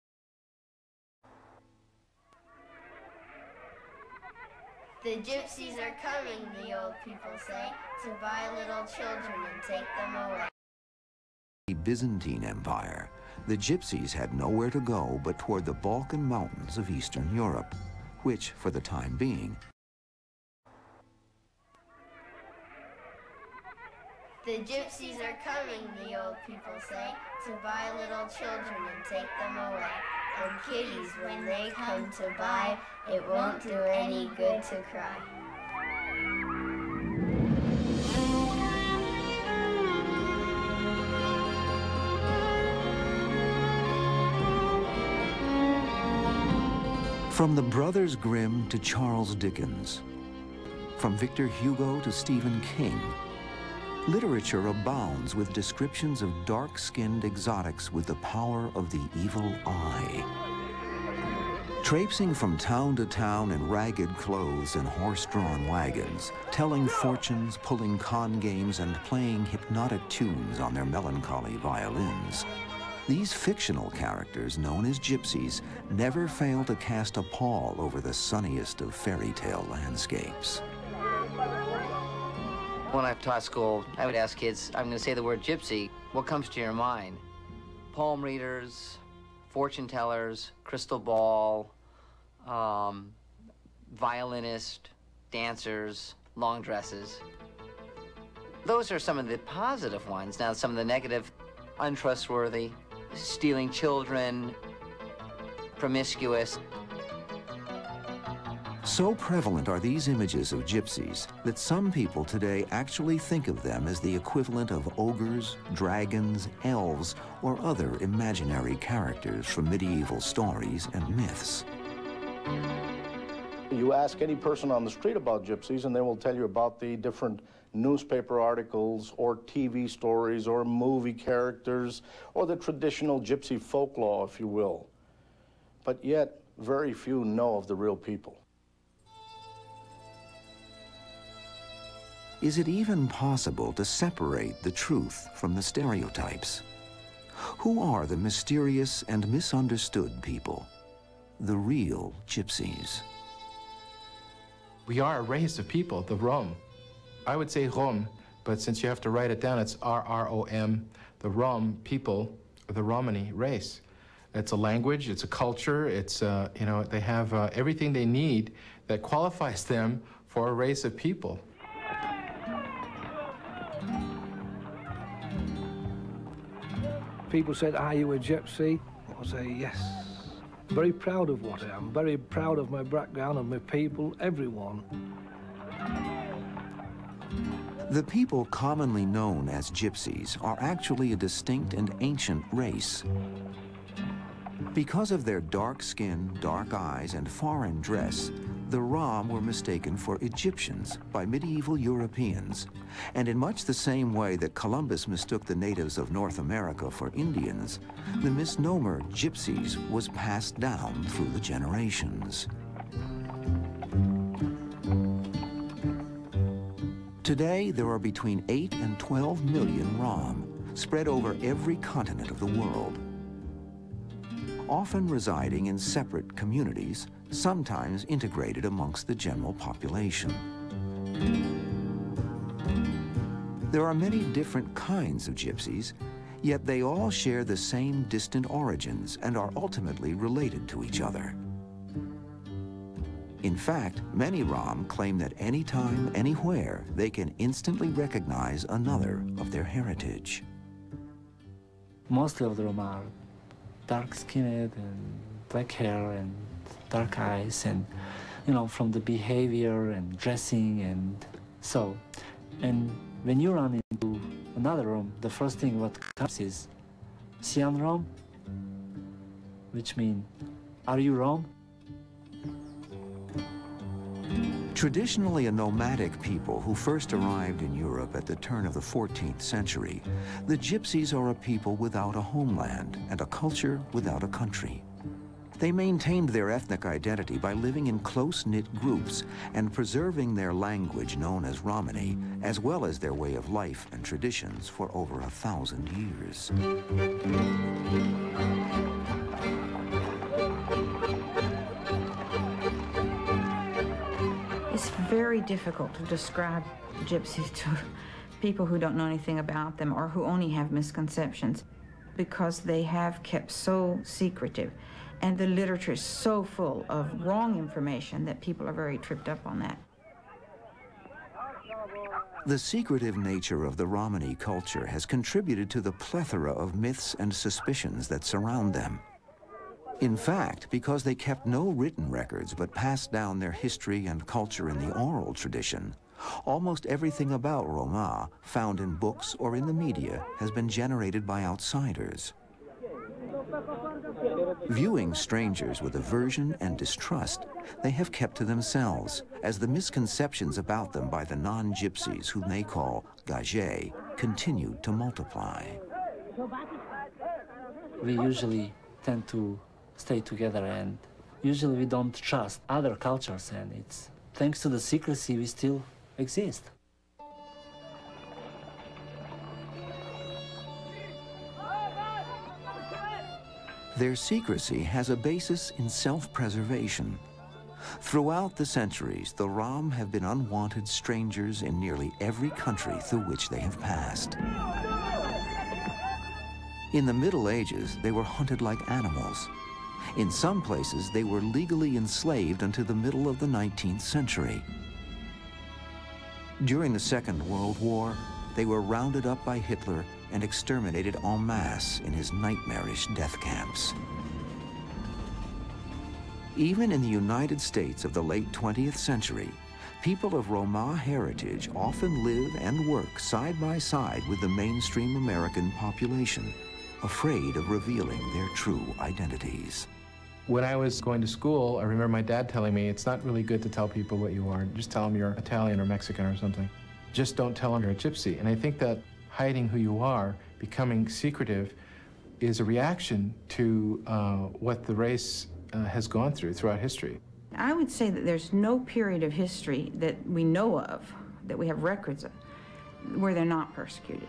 The gypsies are coming, the old people say, to buy little children and take them away. The Byzantine Empire. The gypsies had nowhere to go but toward the Balkan mountains of Eastern Europe, which, for the time being, the gypsies are coming, the old people say, to buy little children and take them away. And kiddies, when they come to buy, it won't do any good to cry. From the Brothers Grimm to Charles Dickens, from Victor Hugo to Stephen King, literature abounds with descriptions of dark-skinned exotics with the power of the evil eye. Traipsing from town to town in ragged clothes and horse-drawn wagons, telling fortunes, pulling con games, and playing hypnotic tunes on their melancholy violins, these fictional characters, known as gypsies, never fail to cast a pall over the sunniest of fairy tale landscapes. When I've taught school, I would ask kids, I'm going to say the word gypsy, what comes to your mind? Palm readers, fortune tellers, crystal ball, violinist, dancers, long dresses. Those are some of the positive ones. Now, some of the negative, untrustworthy, stealing children, promiscuous. So prevalent are these images of gypsies that some people today actually think of them as the equivalent of ogres, dragons, elves, or other imaginary characters from medieval stories and myths. You ask any person on the street about gypsies and they will tell you about the different newspaper articles or TV stories or movie characters or the traditional gypsy folklore, if you will. But yet, very few know of the real people. Is it even possible to separate the truth from the stereotypes? Who are the mysterious and misunderstood people? The real gypsies. We are a race of people, the Rom. I would say Rom, but since you have to write it down, it's R-R-O-M, the Rom people, the Romani race. It's a language, it's a culture, it's, you know, they have everything they need that qualifies them for a race of people. People said, are you a gypsy? I'll say, yes. Very proud of what I am, very proud of my background and my people, everyone. The people commonly known as gypsies are actually a distinct and ancient race. Because of their dark skin, dark eyes, and foreign dress, the Rom were mistaken for Egyptians by medieval Europeans. And in much the same way that Columbus mistook the natives of North America for Indians, the misnomer gypsies was passed down through the generations. Today, there are between 8 and 12 million Rom, spread over every continent of the world. Often residing in separate communities, sometimes integrated amongst the general population. There are many different kinds of gypsies, yet they all share the same distant origins and are ultimately related to each other. In fact, many Rom claim that anytime, anywhere, they can instantly recognize another of their heritage. Most of them are dark-skinned and black hair and dark eyes, and, you know, from the behavior and dressing and so. And when you run into another room, the first thing what comes is, Sian Rom? Which means, are you Rom? Traditionally a nomadic people who first arrived in Europe at the turn of the 14th century, the gypsies are a people without a homeland and a culture without a country. They maintained their ethnic identity by living in close-knit groups and preserving their language known as Romani, as well as their way of life and traditions for over 1,000 years. It's very difficult to describe gypsies to people who don't know anything about them or who only have misconceptions, because they have kept so secretive. And the literature is so full of wrong information that people are very tripped up on that. The secretive nature of the Romani culture has contributed to the plethora of myths and suspicions that surround them. In fact, because they kept no written records but passed down their history and culture in the oral tradition, almost everything about Roma found in books or in the media has been generated by outsiders. Viewing strangers with aversion and distrust, they have kept to themselves, as the misconceptions about them by the non-gypsies, whom they call gage, continued to multiply. We usually tend to stay together and usually we don't trust other cultures, and it's thanks to the secrecy we still exist. Their secrecy has a basis in self-preservation. Throughout the centuries, the Rom have been unwanted strangers in nearly every country through which they have passed. In the Middle Ages, they were hunted like animals. In some places, they were legally enslaved until the middle of the 19th century. During the Second World War, they were rounded up by Hitler and exterminated en masse in his nightmarish death camps. Even in the United States of the late 20th century, people of Roma heritage often live and work side by side with the mainstream American population, afraid of revealing their true identities. When I was going to school, I remember my dad telling me, it's not really good to tell people what you are. Just tell them you're Italian or Mexican or something. Just don't tell them you're a gypsy. And I think that hiding who you are, becoming secretive, is a reaction to what the race has gone through throughout history. I would say that there's no period of history that we know of, that we have records of, where they're not persecuted.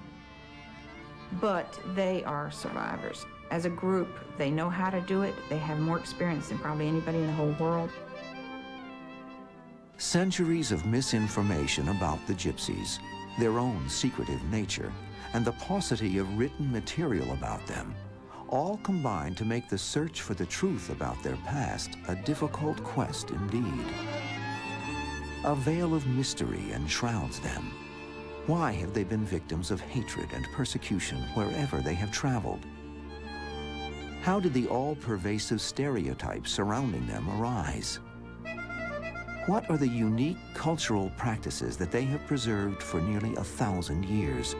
But they are survivors. As a group, they know how to do it. They have more experience than probably anybody in the whole world. Centuries of misinformation about the gypsies, their own secretive nature, and the paucity of written material about them, all combine to make the search for the truth about their past a difficult quest indeed. A veil of mystery enshrouds them. Why have they been victims of hatred and persecution wherever they have traveled? How did the all-pervasive stereotypes surrounding them arise? What are the unique cultural practices that they have preserved for nearly 1,000 years?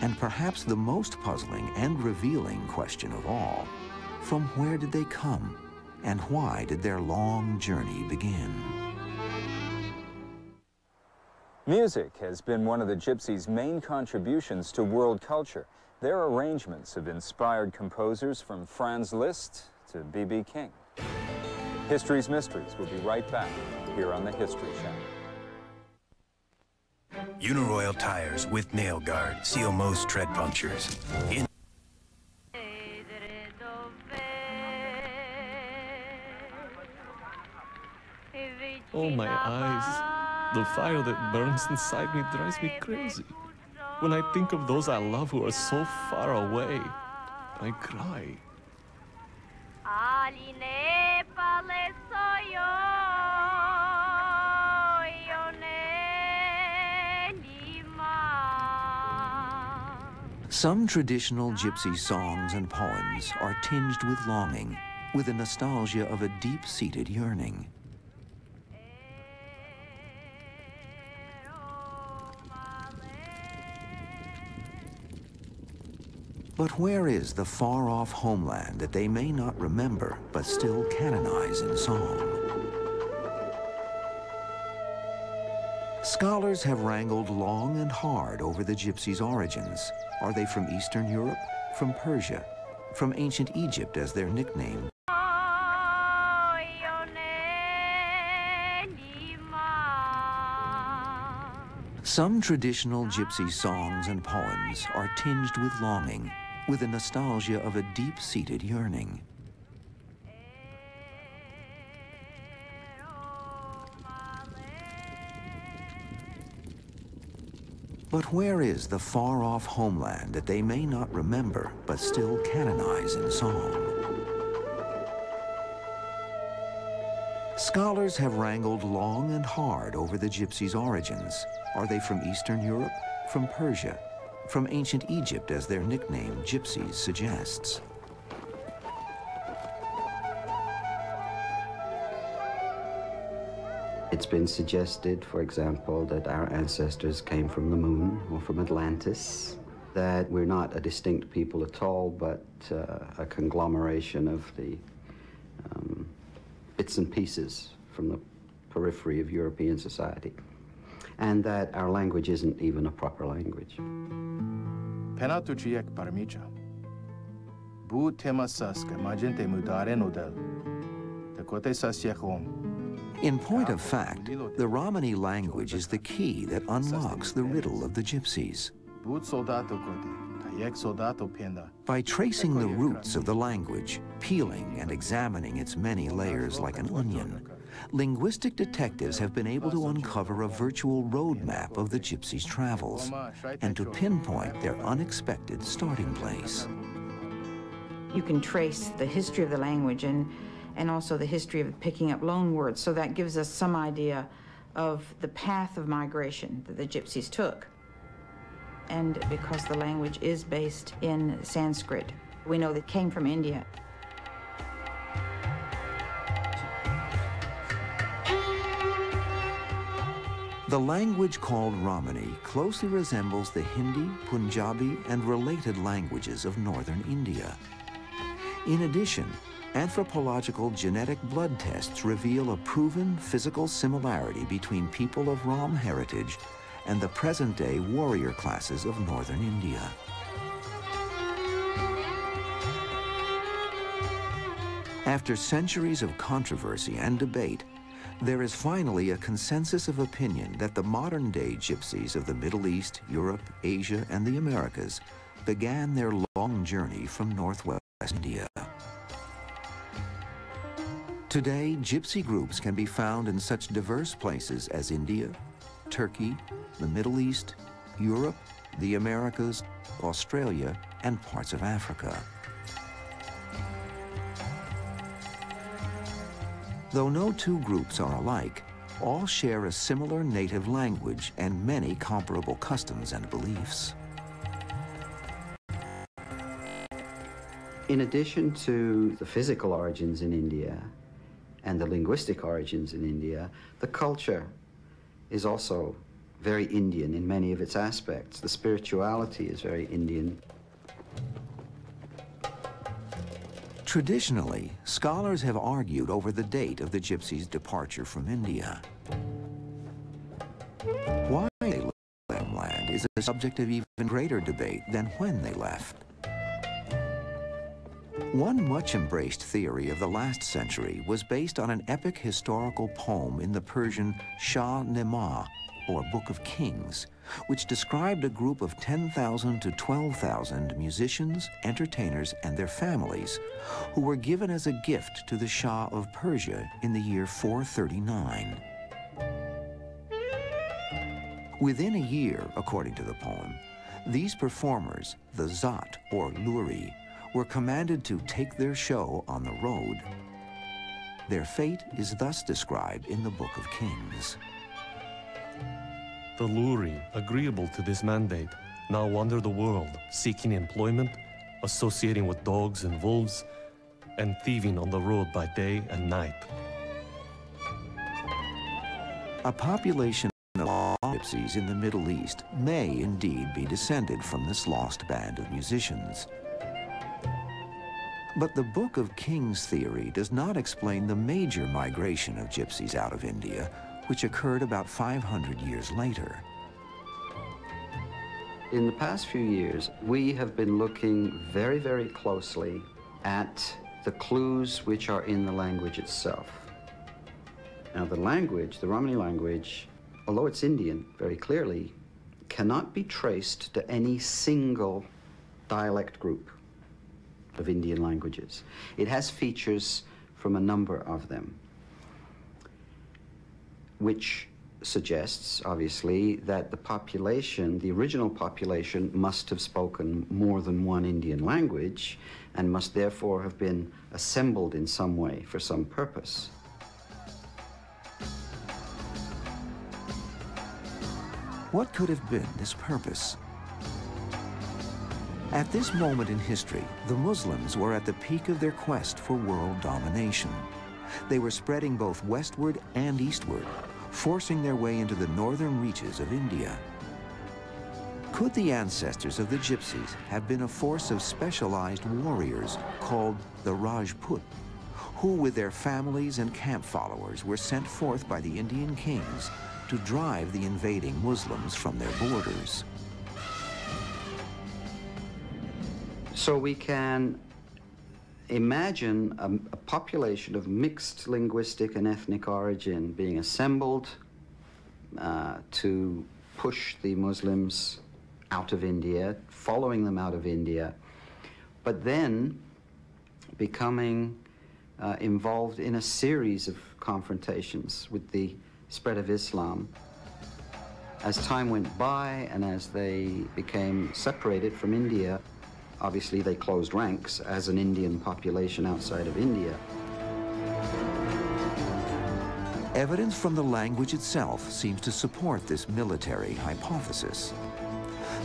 And perhaps the most puzzling and revealing question of all, from where did they come, and why did their long journey begin? Music has been one of the Gypsies' main contributions to world culture. Their arrangements have inspired composers from Franz Liszt to B.B. King. History's Mysteries will be right back here on the History Channel. Uniroyal tires with nail guard seal most tread punctures. Oh, my eyes. The fire that burns inside me drives me crazy. When I think of those I love who are so far away, I cry. Some traditional gypsy songs and poems are tinged with longing, with the nostalgia of a deep-seated yearning. But where is the far-off homeland that they may not remember, but still canonize in song? Scholars have wrangled long and hard over the gypsies' origins. Are they from Eastern Europe, from Persia, from ancient Egypt as their nickname? Some traditional gypsy songs and poems are tinged with longing, with the nostalgia of a deep-seated yearning. But where is the far-off homeland that they may not remember, but still canonize in song? Scholars have wrangled long and hard over the gypsies' origins. Are they from Eastern Europe, from Persia, from ancient Egypt as their nickname, gypsies, suggests? It's been suggested, for example, that our ancestors came from the moon or from Atlantis, that we're not a distinct people at all, but a conglomeration of the bits and pieces from the periphery of European society, and that our language isn't even a proper language. Penatuchiek parmicha. Bu tema saska magente mudare nodel. Te kote sasyechom. In point of fact, the Romani language is the key that unlocks the riddle of the Gypsies. By tracing the roots of the language, peeling and examining its many layers like an onion, linguistic detectives have been able to uncover a virtual roadmap of the Gypsies' travels and to pinpoint their unexpected starting place. You can trace the history of the language and also the history of picking up loan words, so that gives us some idea of the path of migration that the Gypsies took. And because the language is based in Sanskrit, we know that it came from India. The language called Romani closely resembles the Hindi, Punjabi, and related languages of northern India. In addition, anthropological genetic blood tests reveal a proven physical similarity between people of Rom heritage and the present-day warrior classes of northern India. After centuries of controversy and debate, there is finally a consensus of opinion that the modern-day Gypsies of the Middle East, Europe, Asia, and the Americas began their long journey from northwest India. Today, Gypsy groups can be found in such diverse places as India, Turkey, the Middle East, Europe, the Americas, Australia, and parts of Africa. Though no two groups are alike, all share a similar native language and many comparable customs and beliefs. In addition to the physical origins in India and the linguistic origins in India, the culture is also very Indian in many of its aspects. The spirituality is very Indian. Traditionally, scholars have argued over the date of the Gypsies' departure from India. Why they left their homeland is a subject of even greater debate than when they left. One much-embraced theory of the last century was based on an epic historical poem in the Persian Shah-Nameh, or Book of Kings, which described a group of 10,000 to 12,000 musicians, entertainers, and their families who were given as a gift to the Shah of Persia in the year 439. Within a year, according to the poem, these performers, the Zat, or Luri, were commanded to take their show on the road. Their fate is thus described in the Book of Kings. The Luri, agreeable to this mandate, now wander the world, seeking employment, associating with dogs and wolves, and thieving on the road by day and night. A population of Gypsies in the Middle East may indeed be descended from this lost band of musicians. But the Book of Kings theory does not explain the major migration of Gypsies out of India, which occurred about 500 years later. In the past few years, we have been looking very, very closely at the clues which are in the language itself. Now, the language, the Romani language, although it's Indian very clearly, cannot be traced to any single dialect group of Indian languages. It has features from a number of them, which suggests, obviously, that the population, the original population, must have spoken more than one Indian language and must therefore have been assembled in some way for some purpose. What could have been this purpose? At this moment in history, the Muslims were at the peak of their quest for world domination. They were spreading both westward and eastward, forcing their way into the northern reaches of India. Could the ancestors of the Gypsies have been a force of specialized warriors called the Rajput, who with their families and camp followers were sent forth by the Indian kings to drive the invading Muslims from their borders? So we can imagine a population of mixed linguistic and ethnic origin being assembled to push the Muslims out of India, following them out of India, but then becoming involved in a series of confrontations with the spread of Islam. As time went by and as they became separated from India, obviously they closed ranks as an Indian population outside of India. Evidence from the language itself seems to support this military hypothesis.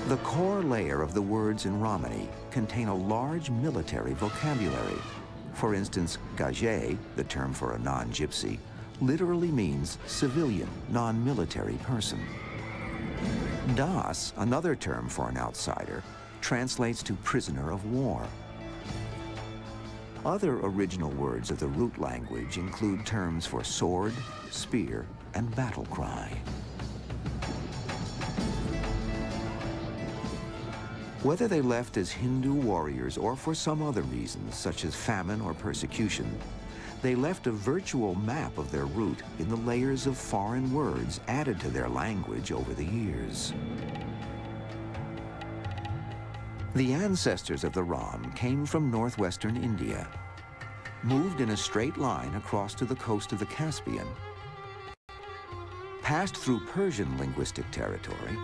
The core layer of the words in Romani contain a large military vocabulary. For instance, gaje, the term for a non-gypsy, literally means civilian, non-military person. Das, another term for an outsider, translates to prisoner of war. Other original words of the root language include terms for sword, spear, and battle cry. Whether they left as Hindu warriors or for some other reasons, such as famine or persecution, they left a virtual map of their route in the layers of foreign words added to their language over the years. The ancestors of the Rom came from northwestern India, moved in a straight line across to the coast of the Caspian, passed through Persian linguistic territory,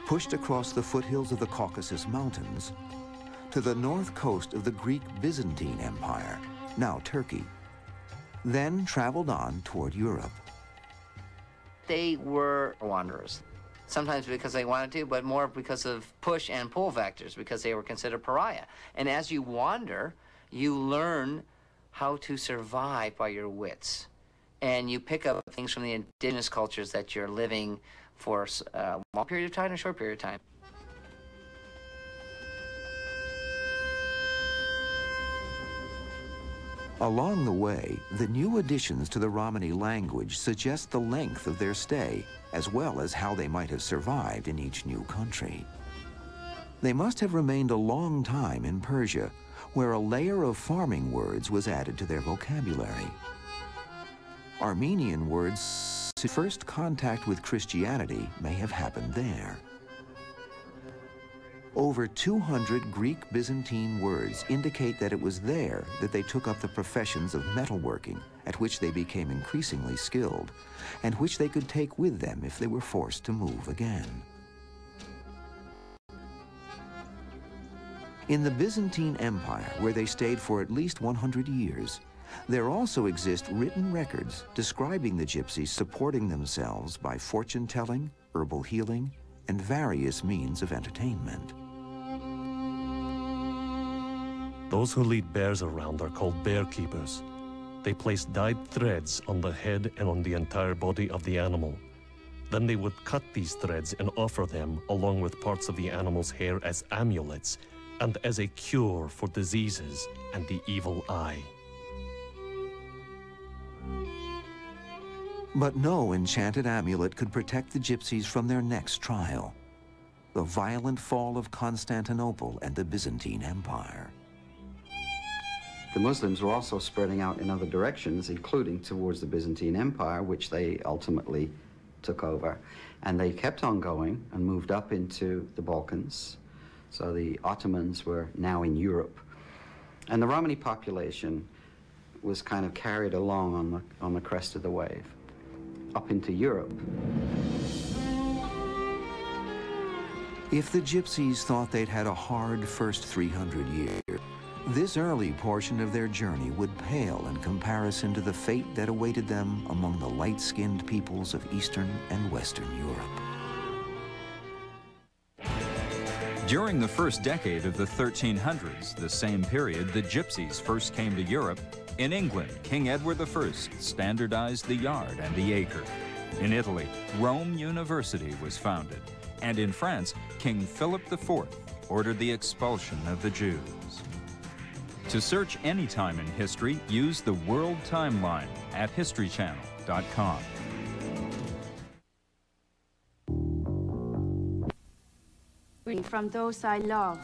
pushed across the foothills of the Caucasus Mountains to the north coast of the Greek Byzantine Empire, now Turkey, then traveled on toward Europe. They were wanderers, sometimes because they wanted to, but more because of push and pull factors, because they were considered pariah. And as you wander, you learn how to survive by your wits. And you pick up things from the indigenous cultures that you're living for a long period of time and a short period of time. Along the way, the new additions to the Romani language suggest the length of their stay, as well as how they might have survived in each new country. They must have remained a long time in Persia, where a layer of farming words was added to their vocabulary. Armenian words' first contact with Christianity may have happened there. Over 200 Greek Byzantine words indicate that it was there that they took up the professions of metalworking, at which they became increasingly skilled, and which they could take with them if they were forced to move again. In the Byzantine Empire, where they stayed for at least 100 years, there also exist written records describing the gypsies supporting themselves by fortune-telling, herbal healing, and various means of entertainment. Those who lead bears around are called bear keepers. They place dyed threads on the head and on the entire body of the animal. Then they would cut these threads and offer them, along with parts of the animal's hair, as amulets and as a cure for diseases and the evil eye. But no enchanted amulet could protect the gypsies from their next trial, the violent fall of Constantinople and the Byzantine Empire. The Muslims were also spreading out in other directions, including towards the Byzantine Empire, which they ultimately took over. And they kept on going and moved up into the Balkans. So the Ottomans were now in Europe. And the Romani population was kind of carried along on the crest of the wave up into Europe. If the gypsies thought they'd had a hard first 300 years, this early portion of their journey would pale in comparison to the fate that awaited them among the light-skinned peoples of Eastern and Western Europe. During the first decade of the 1300s, the same period the gypsies first came to Europe, in England, King Edward I standardized the yard and the acre. In Italy, Rome University was founded. And in France, King Philip IV ordered the expulsion of the Jews. To search any time in history, use the World Timeline at historychannel.com. From those I love.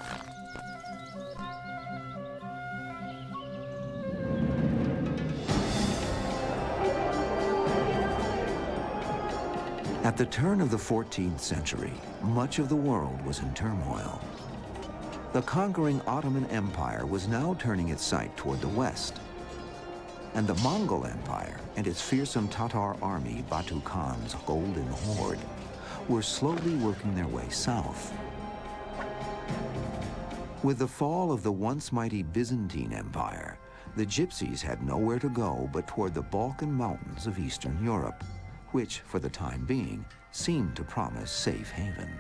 At the turn of the 14th century, much of the world was in turmoil. The conquering Ottoman Empire was now turning its sight toward the west, and the Mongol Empire and its fearsome Tatar army, Batu Khan's Golden Horde, were slowly working their way south. With the fall of the once mighty Byzantine Empire, the Gypsies had nowhere to go but toward the Balkan mountains of Eastern Europe, which, for the time being, seemed to promise safe haven.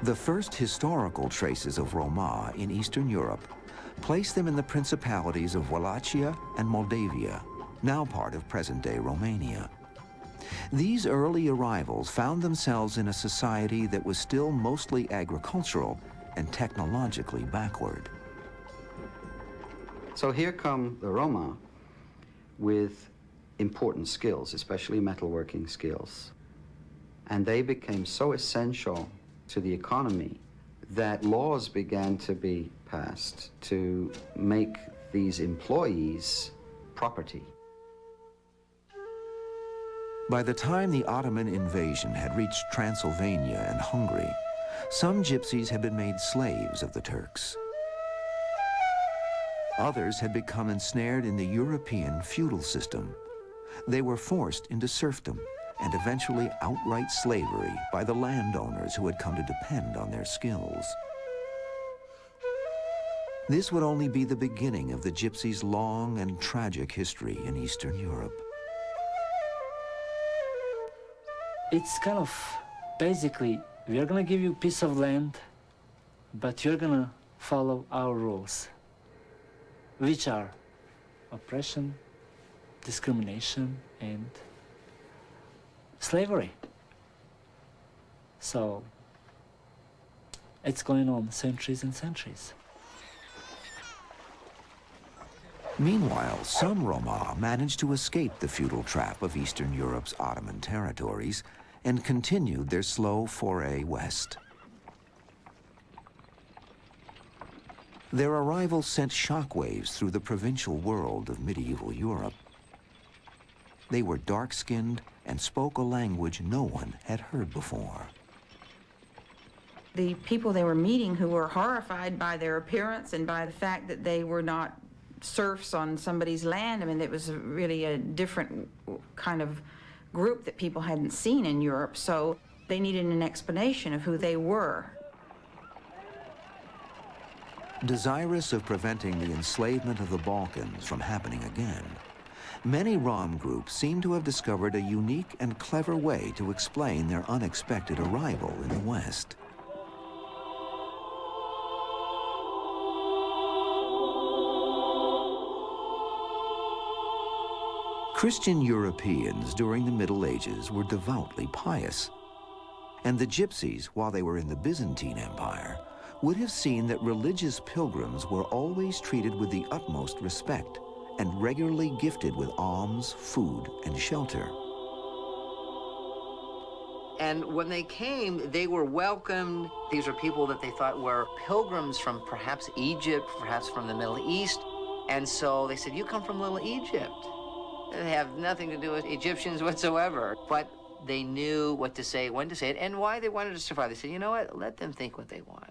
The first historical traces of Roma in Eastern Europe place them in the principalities of Wallachia and Moldavia, now part of present-day Romania. These early arrivals found themselves in a society that was still mostly agricultural and technologically backward. So here come the Roma with important skills, especially metalworking skills. And they became so essential to the economy that laws began to be passed to make these employees property. By the time the Ottoman invasion had reached Transylvania and Hungary, some gypsies had been made slaves of the Turks. Others had become ensnared in the European feudal system. They were forced into serfdom and eventually outright slavery by the landowners who had come to depend on their skills. This would only be the beginning of the gypsies' long and tragic history in Eastern Europe. It's kind of basically, we're gonna give you a piece of land, but you're gonna follow our rules, which are oppression, discrimination, and slavery. So it's going on centuries and centuries. Meanwhile, some Roma managed to escape the feudal trap of Eastern Europe's Ottoman territories and continued their slow foray west. Their arrival sent shockwaves through the provincial world of medieval Europe. They were dark-skinned and spoke a language no one had heard before. The people they were meeting who were horrified by their appearance and by the fact that they were not serfs on somebody's land. I mean, it was really a different kind of group that people hadn't seen in Europe, so they needed an explanation of who they were. Desirous of preventing the enslavement of the Balkans from happening again, many Rom groups seem to have discovered a unique and clever way to explain their unexpected arrival in the West. Christian Europeans during the Middle Ages were devoutly pious, and the Gypsies, while they were in the Byzantine Empire, would have seen that religious pilgrims were always treated with the utmost respect and regularly gifted with alms, food, and shelter. And when they came, they were welcomed. These were people that they thought were pilgrims from perhaps Egypt, perhaps from the Middle East. And so they said, you come from Little Egypt. They have nothing to do with Egyptians whatsoever. But they knew what to say, when to say it, and why they wanted to survive. They said, you know what, let them think what they want.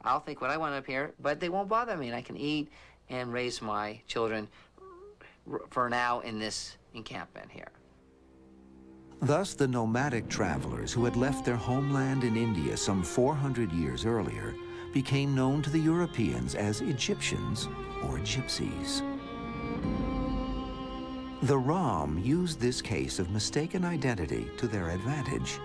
I'll think what I want up here, but they won't bother me, and I can eat and raise my children for now in this encampment here. Thus, the nomadic travelers who had left their homeland in India some 400 years earlier became known to the Europeans as Egyptians or Gypsies. The Rom used this case of mistaken identity to their advantage.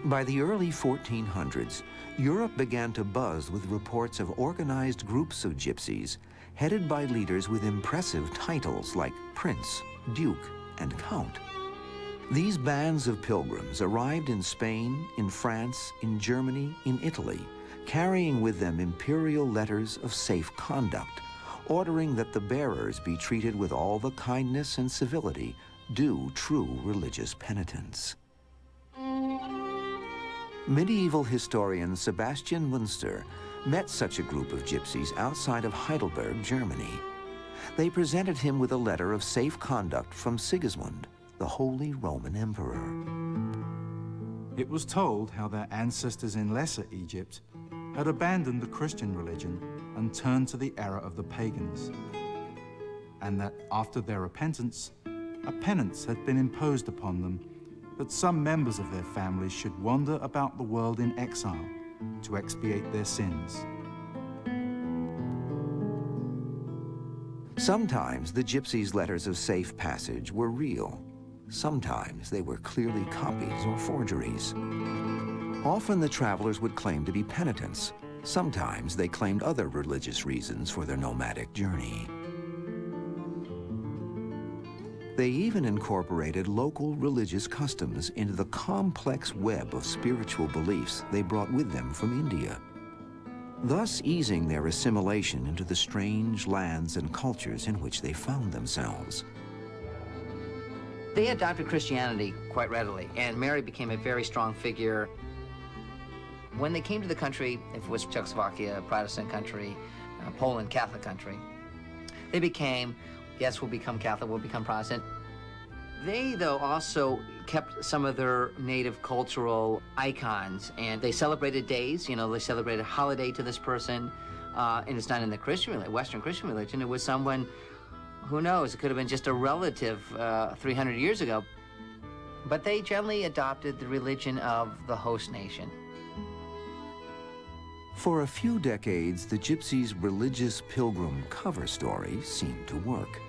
By the early 1400s, Europe began to buzz with reports of organized groups of gypsies headed by leaders with impressive titles like Prince, Duke, and Count. These bands of pilgrims arrived in Spain, in France, in Germany, in Italy, carrying with them imperial letters of safe conduct, ordering that the bearers be treated with all the kindness and civility due true religious penitents. Medieval historian Sebastian Münster met such a group of gypsies outside of Heidelberg, Germany. They presented him with a letter of safe conduct from Sigismund, the Holy Roman Emperor. It was told how their ancestors in Lesser Egypt had abandoned the Christian religion and turned to the error of the pagans, and that after their repentance, a penance had been imposed upon them that some members of their families should wander about the world in exile to expiate their sins. Sometimes the gypsies' letters of safe passage were real. Sometimes they were clearly copies or forgeries. Often the travelers would claim to be penitents. Sometimes they claimed other religious reasons for their nomadic journey. They even incorporated local religious customs into the complex web of spiritual beliefs they brought with them from India, thus easing their assimilation into the strange lands and cultures in which they found themselves. They adopted Christianity quite readily, and Mary became a very strong figure. When they came to the country, if it was Czechoslovakia, a Protestant country, Poland, Catholic country, they became, yes, we'll become Catholic, we'll become Protestant. They, though, also kept some of their native cultural icons, and they celebrated days. You know, they celebrated a holiday to this person, and it's not in the Christian, Western Christian religion. It was someone, who knows, it could have been just a relative 300 years ago. But they generally adopted the religion of the host nation. For a few decades, the gypsies' religious pilgrim cover story seemed to work.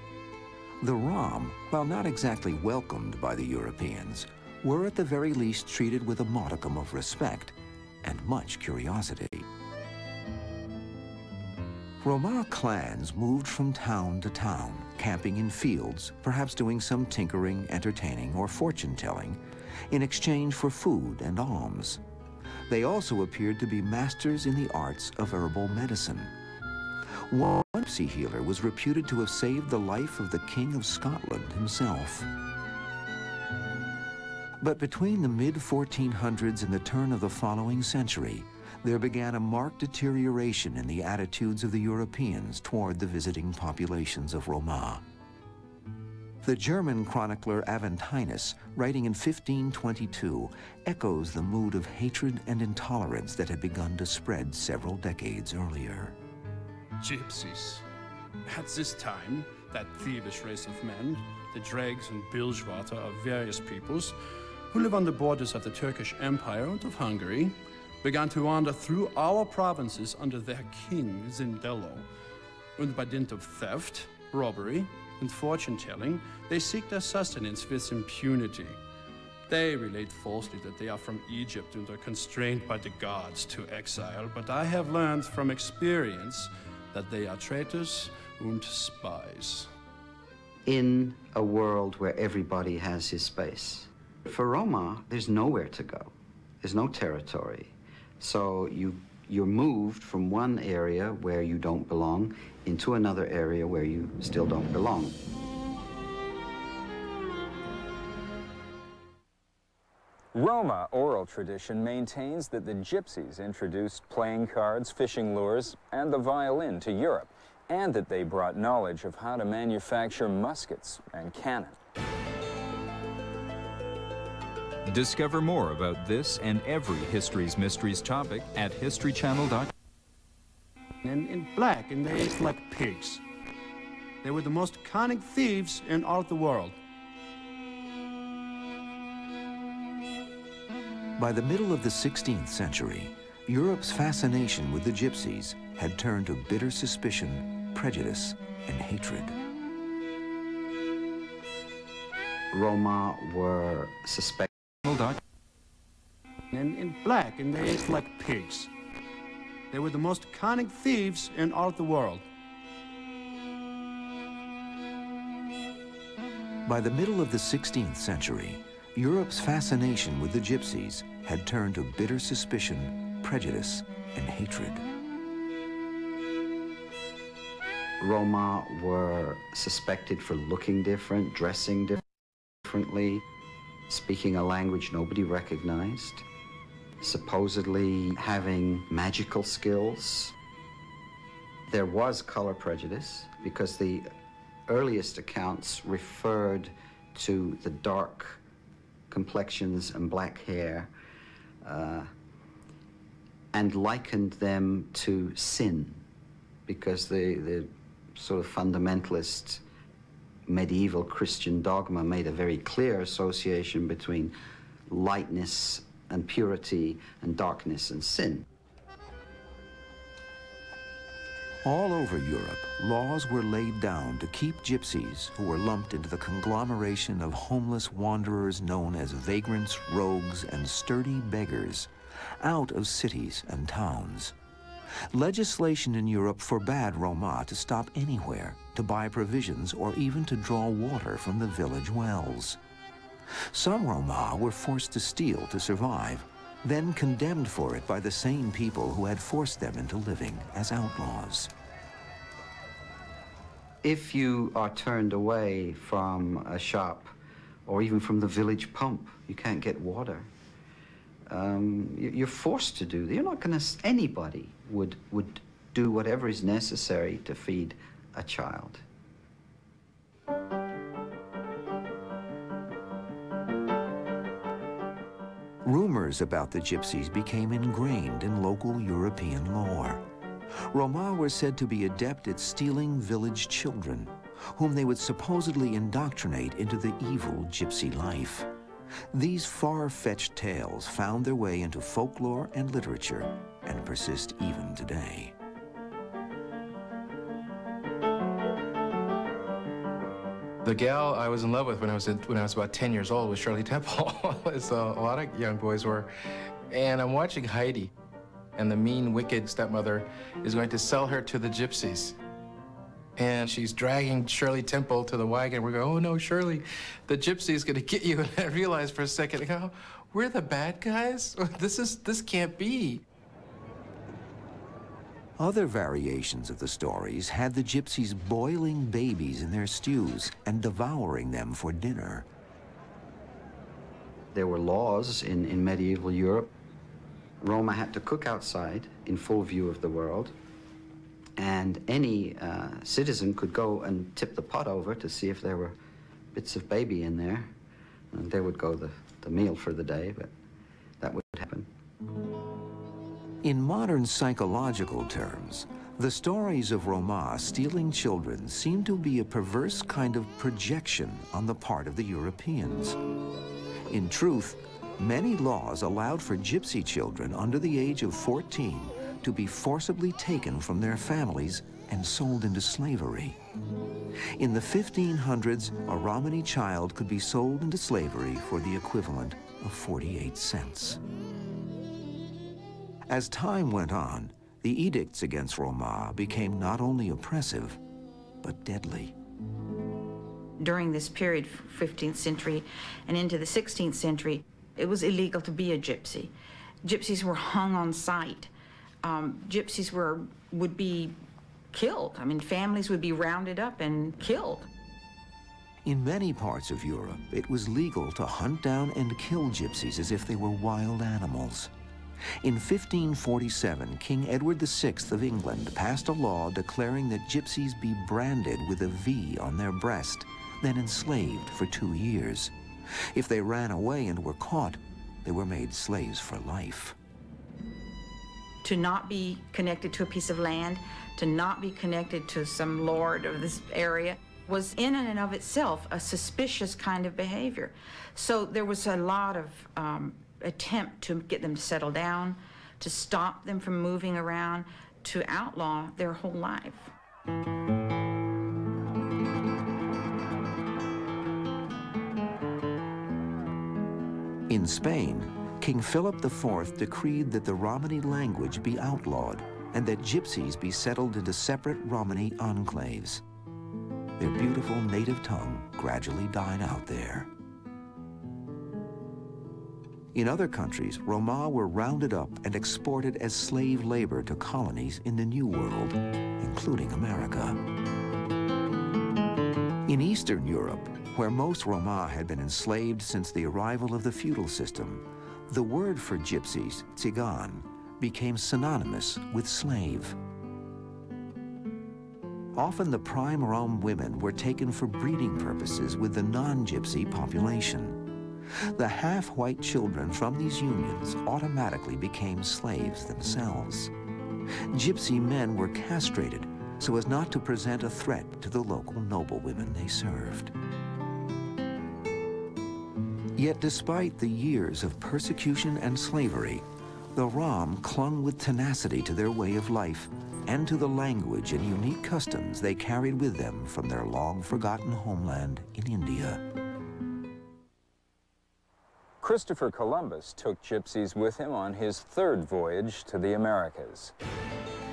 The Rom, while not exactly welcomed by the Europeans, were at the very least treated with a modicum of respect and much curiosity. Roma clans moved from town to town, camping in fields, perhaps doing some tinkering, entertaining, or fortune-telling, in exchange for food and alms. They also appeared to be masters in the arts of herbal medicine. One gypsy healer was reputed to have saved the life of the King of Scotland himself. But between the mid-1400s and the turn of the following century, there began a marked deterioration in the attitudes of the Europeans toward the visiting populations of Roma. The German chronicler Aventinus, writing in 1522, echoes the mood of hatred and intolerance that had begun to spread several decades earlier. Gypsies. At this time, that thievish race of men, the dregs and bilgewater of various peoples, who live on the borders of the Turkish Empire and of Hungary, began to wander through our provinces under their king, Zindello. And by dint of theft, robbery, and fortune-telling, they seek their sustenance with impunity. They relate falsely that they are from Egypt and are constrained by the gods to exile, but I have learned from experience that they are traitors and spies. In a world where everybody has his space, for Roma, there's nowhere to go. There's no territory. So you're moved from one area where you don't belong into another area where you still don't belong. Roma oral tradition maintains that the gypsies introduced playing cards, fishing lures, and the violin to Europe, and that they brought knowledge of how to manufacture muskets and cannon. Discover more about this and every History's Mysteries topic at historychannel.com. And in black, and they ate like pigs. They were the most cunning thieves in all the world. By the middle of the 16th century, Europe's fascination with the gypsies had turned to bitter suspicion, prejudice, and hatred. Roma were suspected. And in black, and they ate like pigs. They were the most cunning thieves in all the world. By the middle of the 16th century, Europe's fascination with the gypsies had turned to bitter suspicion, prejudice, and hatred. Roma were suspected for looking different, dressing differently, speaking a language nobody recognized, supposedly having magical skills. There was color prejudice because the earliest accounts referred to the dark complexions and black hair and likened them to sin, because the sort of fundamentalist medieval Christian dogma made a very clear association between lightness and purity and darkness and sin. All over Europe, laws were laid down to keep gypsies, who were lumped into the conglomeration of homeless wanderers known as vagrants, rogues, and sturdy beggars, out of cities and towns. Legislation in Europe forbade Roma to stop anywhere, to buy provisions, or even to draw water from the village wells. Some Roma were forced to steal to survive, then condemned for it by the same people who had forced them into living as outlaws. If you are turned away from a shop or even from the village pump, you can't get water. You're forced to do. You're not going to. Anybody would do whatever is necessary to feed a child. Rumors about the gypsies became ingrained in local European lore. Roma were said to be adept at stealing village children, whom they would supposedly indoctrinate into the evil gypsy life. These far-fetched tales found their way into folklore and literature and persist even today. The gal I was in love with when I was about 10 years old was Shirley Temple, as a lot of young boys were. And I'm watching Heidi, and the mean, wicked stepmother is going to sell her to the gypsies. And she's dragging Shirley Temple to the wagon. We're going, oh no, Shirley, the gypsy's gonna get you. And I realized for a second, oh, we're the bad guys? This can't be. Other variations of the stories had the gypsies boiling babies in their stews and devouring them for dinner. There were laws in medieval Europe. Roma had to cook outside in full view of the world, and any citizen could go and tip the pot over to see if there were bits of baby in there, and there would go the meal for the day, but that would happen. In modern psychological terms, the stories of Roma stealing children seem to be a perverse kind of projection on the part of the Europeans. In truth, many laws allowed for gypsy children under the age of 14 to be forcibly taken from their families and sold into slavery. In the 1500s, a Romany child could be sold into slavery for the equivalent of 48 cents. As time went on, the edicts against Roma became not only oppressive, but deadly. During this period, 15th century and into the 16th century, it was illegal to be a gypsy. Gypsies were hung on sight. Gypsies would be killed. I mean, families would be rounded up and killed. In many parts of Europe, it was legal to hunt down and kill gypsies as if they were wild animals. In 1547, King Edward VI of England passed a law declaring that gypsies be branded with a V on their breast, then enslaved for 2 years. If they ran away and were caught, they were made slaves for life. To not be connected to a piece of land, to not be connected to some lord of this area, was in and of itself a suspicious kind of behavior. So there was a lot of attempt to get them to settle down, to stop them from moving around, to outlaw their whole life. In Spain, King Philip IV decreed that the Romany language be outlawed and that gypsies be settled into separate Romany enclaves. Their beautiful native tongue gradually died out there. In other countries, Roma were rounded up and exported as slave labor to colonies in the New World, including America. In Eastern Europe, where most Roma had been enslaved since the arrival of the feudal system, the word for gypsies, tsigan, became synonymous with slave. Often the prime Rom women were taken for breeding purposes with the non-gypsy population. The half-white children from these unions automatically became slaves themselves. Gypsy men were castrated so as not to present a threat to the local noblewomen they served. Yet despite the years of persecution and slavery, the Rom clung with tenacity to their way of life and to the language and unique customs they carried with them from their long-forgotten homeland in India. Christopher Columbus took gypsies with him on his third voyage to the Americas.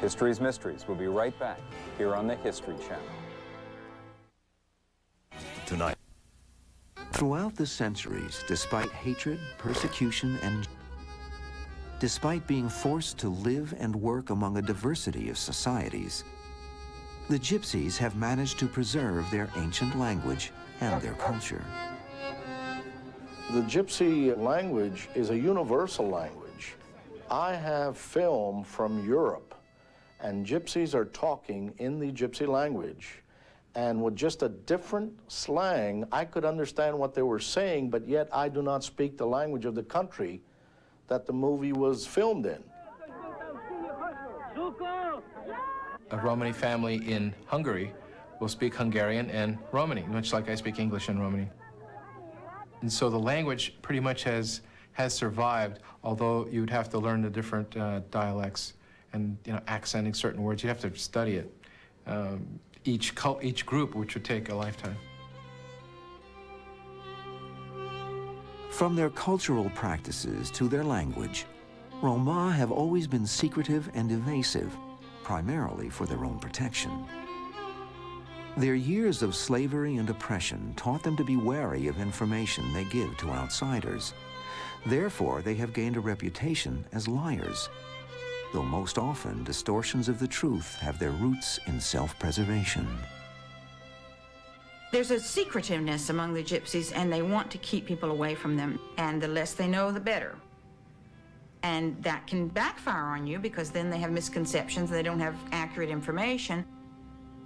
History's Mysteries will be right back here on the History Channel. Tonight. Throughout the centuries, despite hatred, persecution, and despite being forced to live and work among a diversity of societies, the Gypsies have managed to preserve their ancient language and their culture. The Gypsy language is a universal language. I have film from Europe, and Gypsies are talking in the Gypsy language. And with just a different slang, I could understand what they were saying, but yet I do not speak the language of the country that the movie was filmed in. A Romani family in Hungary will speak Hungarian and Romani, much like I speak English and Romani. And so the language pretty much has survived, although you'd have to learn the different dialects and accenting certain words. You have to study it. Each group, which would take a lifetime. From their cultural practices to their language, Roma have always been secretive and evasive, primarily for their own protection. Their years of slavery and oppression taught them to be wary of information they give to outsiders. Therefore, they have gained a reputation as liars, though most often distortions of the truth have their roots in self-preservation. There's a secretiveness among the Gypsies, and they want to keep people away from them, and the less they know, the better. And that can backfire on you because then they have misconceptions, they don't have accurate information,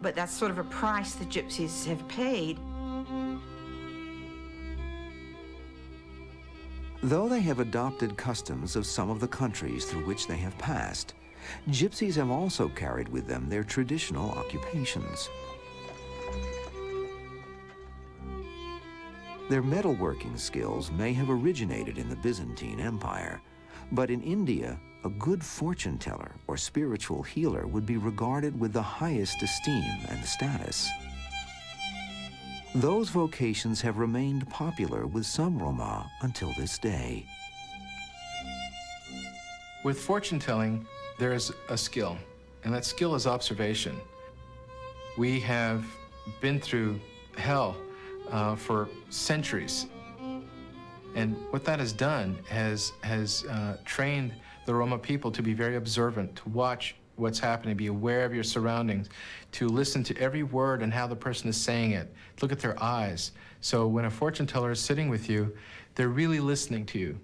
but that's sort of a price the Gypsies have paid. Though they have adopted customs of some of the countries through which they have passed, Gypsies have also carried with them their traditional occupations. Their metalworking skills may have originated in the Byzantine Empire, but in India, a good fortune teller or spiritual healer would be regarded with the highest esteem and status. Those vocations have remained popular with some Roma until this day. With fortune telling, there is a skill, and that skill is observation. We have been through hell for centuries, and what that has done has trained the Roma people to be very observant, to watch what's happening, be aware of your surroundings, to listen to every word and how the person is saying it, look at their eyes. So when a fortune teller is sitting with you, they're really listening to you.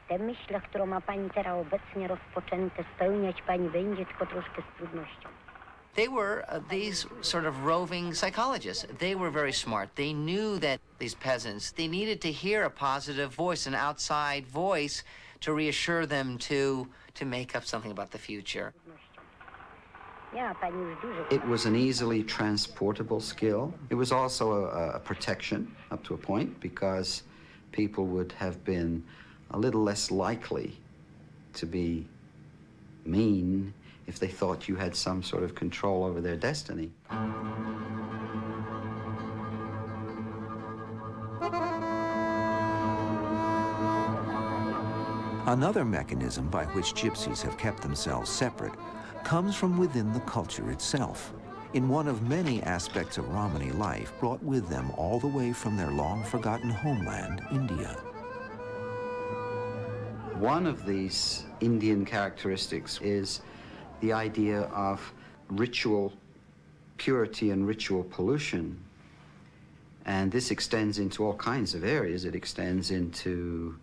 Te myśli, którą ma pani teraz obecnie rozpoczęte spełniać, pani będzie tylko troszkę z trudnością. They were these sort of roving psychologists. They were very smart. They knew that these peasants, they needed to hear a positive voice, an outside voice, to reassure them to make up something about the future. It was an easily transportable skill. It was also a protection up to a point, because people would have been a little less likely to be mean if they thought you had some sort of control over their destiny. Another mechanism by which Gypsies have kept themselves separate comes from within the culture itself, in one of many aspects of Romani life brought with them all the way from their long-forgotten homeland, India. One of these Indian characteristics is the idea of ritual purity and ritual pollution. And this extends into all kinds of areas. It extends into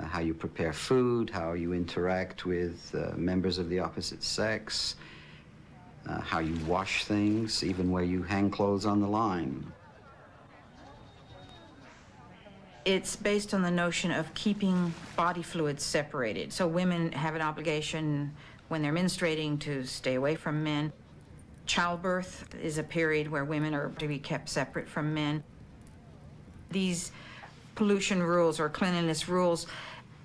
how you prepare food, how you interact with members of the opposite sex, how you wash things, even where you hang clothes on the line. It's based on the notion of keeping body fluids separated. So women have an obligation when they're menstruating to stay away from men. Childbirth is a period where women are to be kept separate from men. These pollution rules or cleanliness rules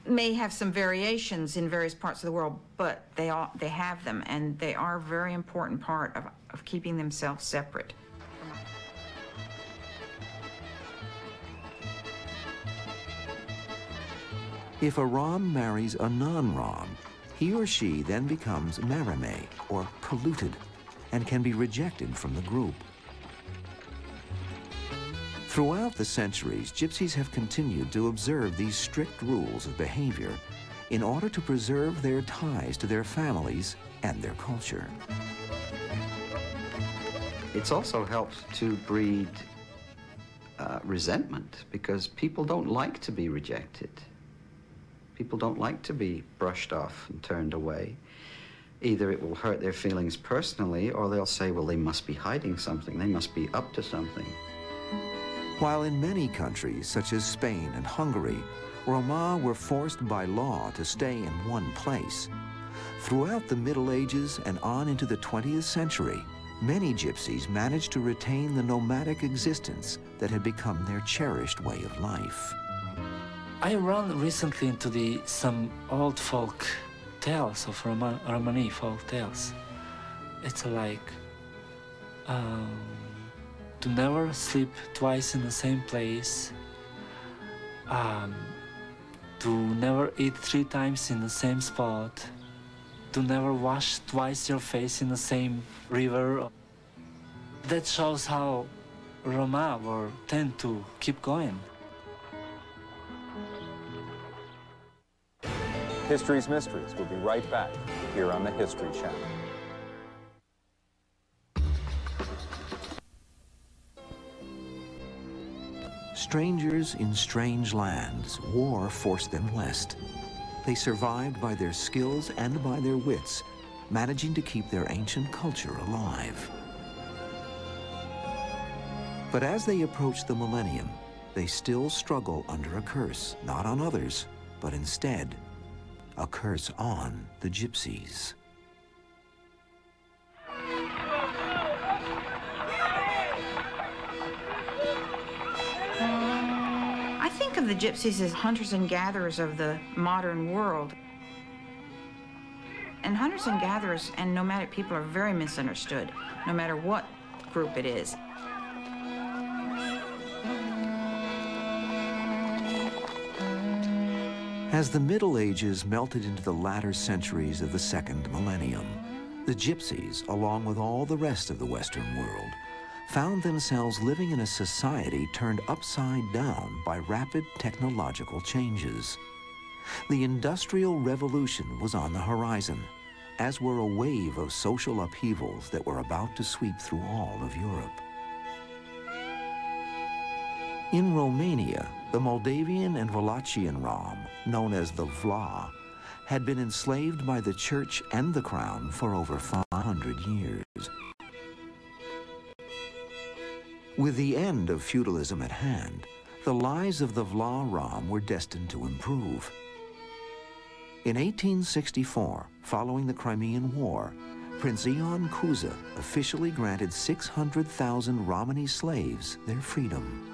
may have some variations in various parts of the world, but they have them, and they are a very important part of keeping themselves separate. If a Rom marries a non-Rom, he or she then becomes marame, or polluted, and can be rejected from the group. Throughout the centuries, Gypsies have continued to observe these strict rules of behavior in order to preserve their ties to their families and their culture. It's also helped to breed resentment, because people don't like to be rejected. People don't like to be brushed off and turned away. Either it will hurt their feelings personally, or they'll say, well, they must be hiding something. They must be up to something. While in many countries, such as Spain and Hungary, Roma were forced by law to stay in one place, throughout the Middle Ages and on into the 20th century, many Gypsies managed to retain the nomadic existence that had become their cherished way of life. I ran recently into some old folk tales of Romani folk tales. It's like to never sleep twice in the same place, to never eat 3 times in the same spot, to never wash twice your face in the same river. That shows how Roma tend to keep going. History's Mysteries will be right back here on the History Channel. Strangers in strange lands, war forced them west. They survived by their skills and by their wits, managing to keep their ancient culture alive. But as they approach the millennium, they still struggle under a curse, not on others, but instead, a curse on the Gypsies. I think of the Gypsies as hunters and gatherers of the modern world. And hunters and gatherers and nomadic people are very misunderstood, no matter what group it is. As the Middle Ages melted into the latter centuries of the second millennium, the Gypsies, along with all the rest of the Western world, found themselves living in a society turned upside down by rapid technological changes. The Industrial Revolution was on the horizon, as were a wave of social upheavals that were about to sweep through all of Europe. In Romania, the Moldavian and Wallachian Rom, known as the Vla, had been enslaved by the church and the crown for over 500 years. With the end of feudalism at hand, the lives of the Vla Rom were destined to improve. In 1864, following the Crimean War, Prince Ion Cuza officially granted 600,000 Romani slaves their freedom.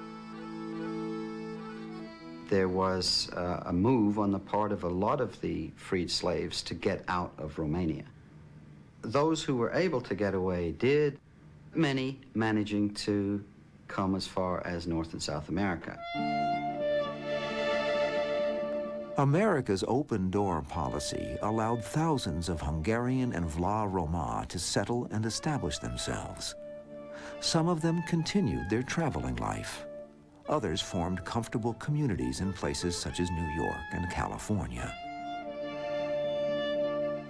There was a move on the part of a lot of the freed slaves to get out of Romania. Those who were able to get away did, many managing to come as far as North and South America. America's open-door policy allowed thousands of Hungarian and Vla Roma to settle and establish themselves. Some of them continued their traveling life. Others formed comfortable communities in places such as New York and California.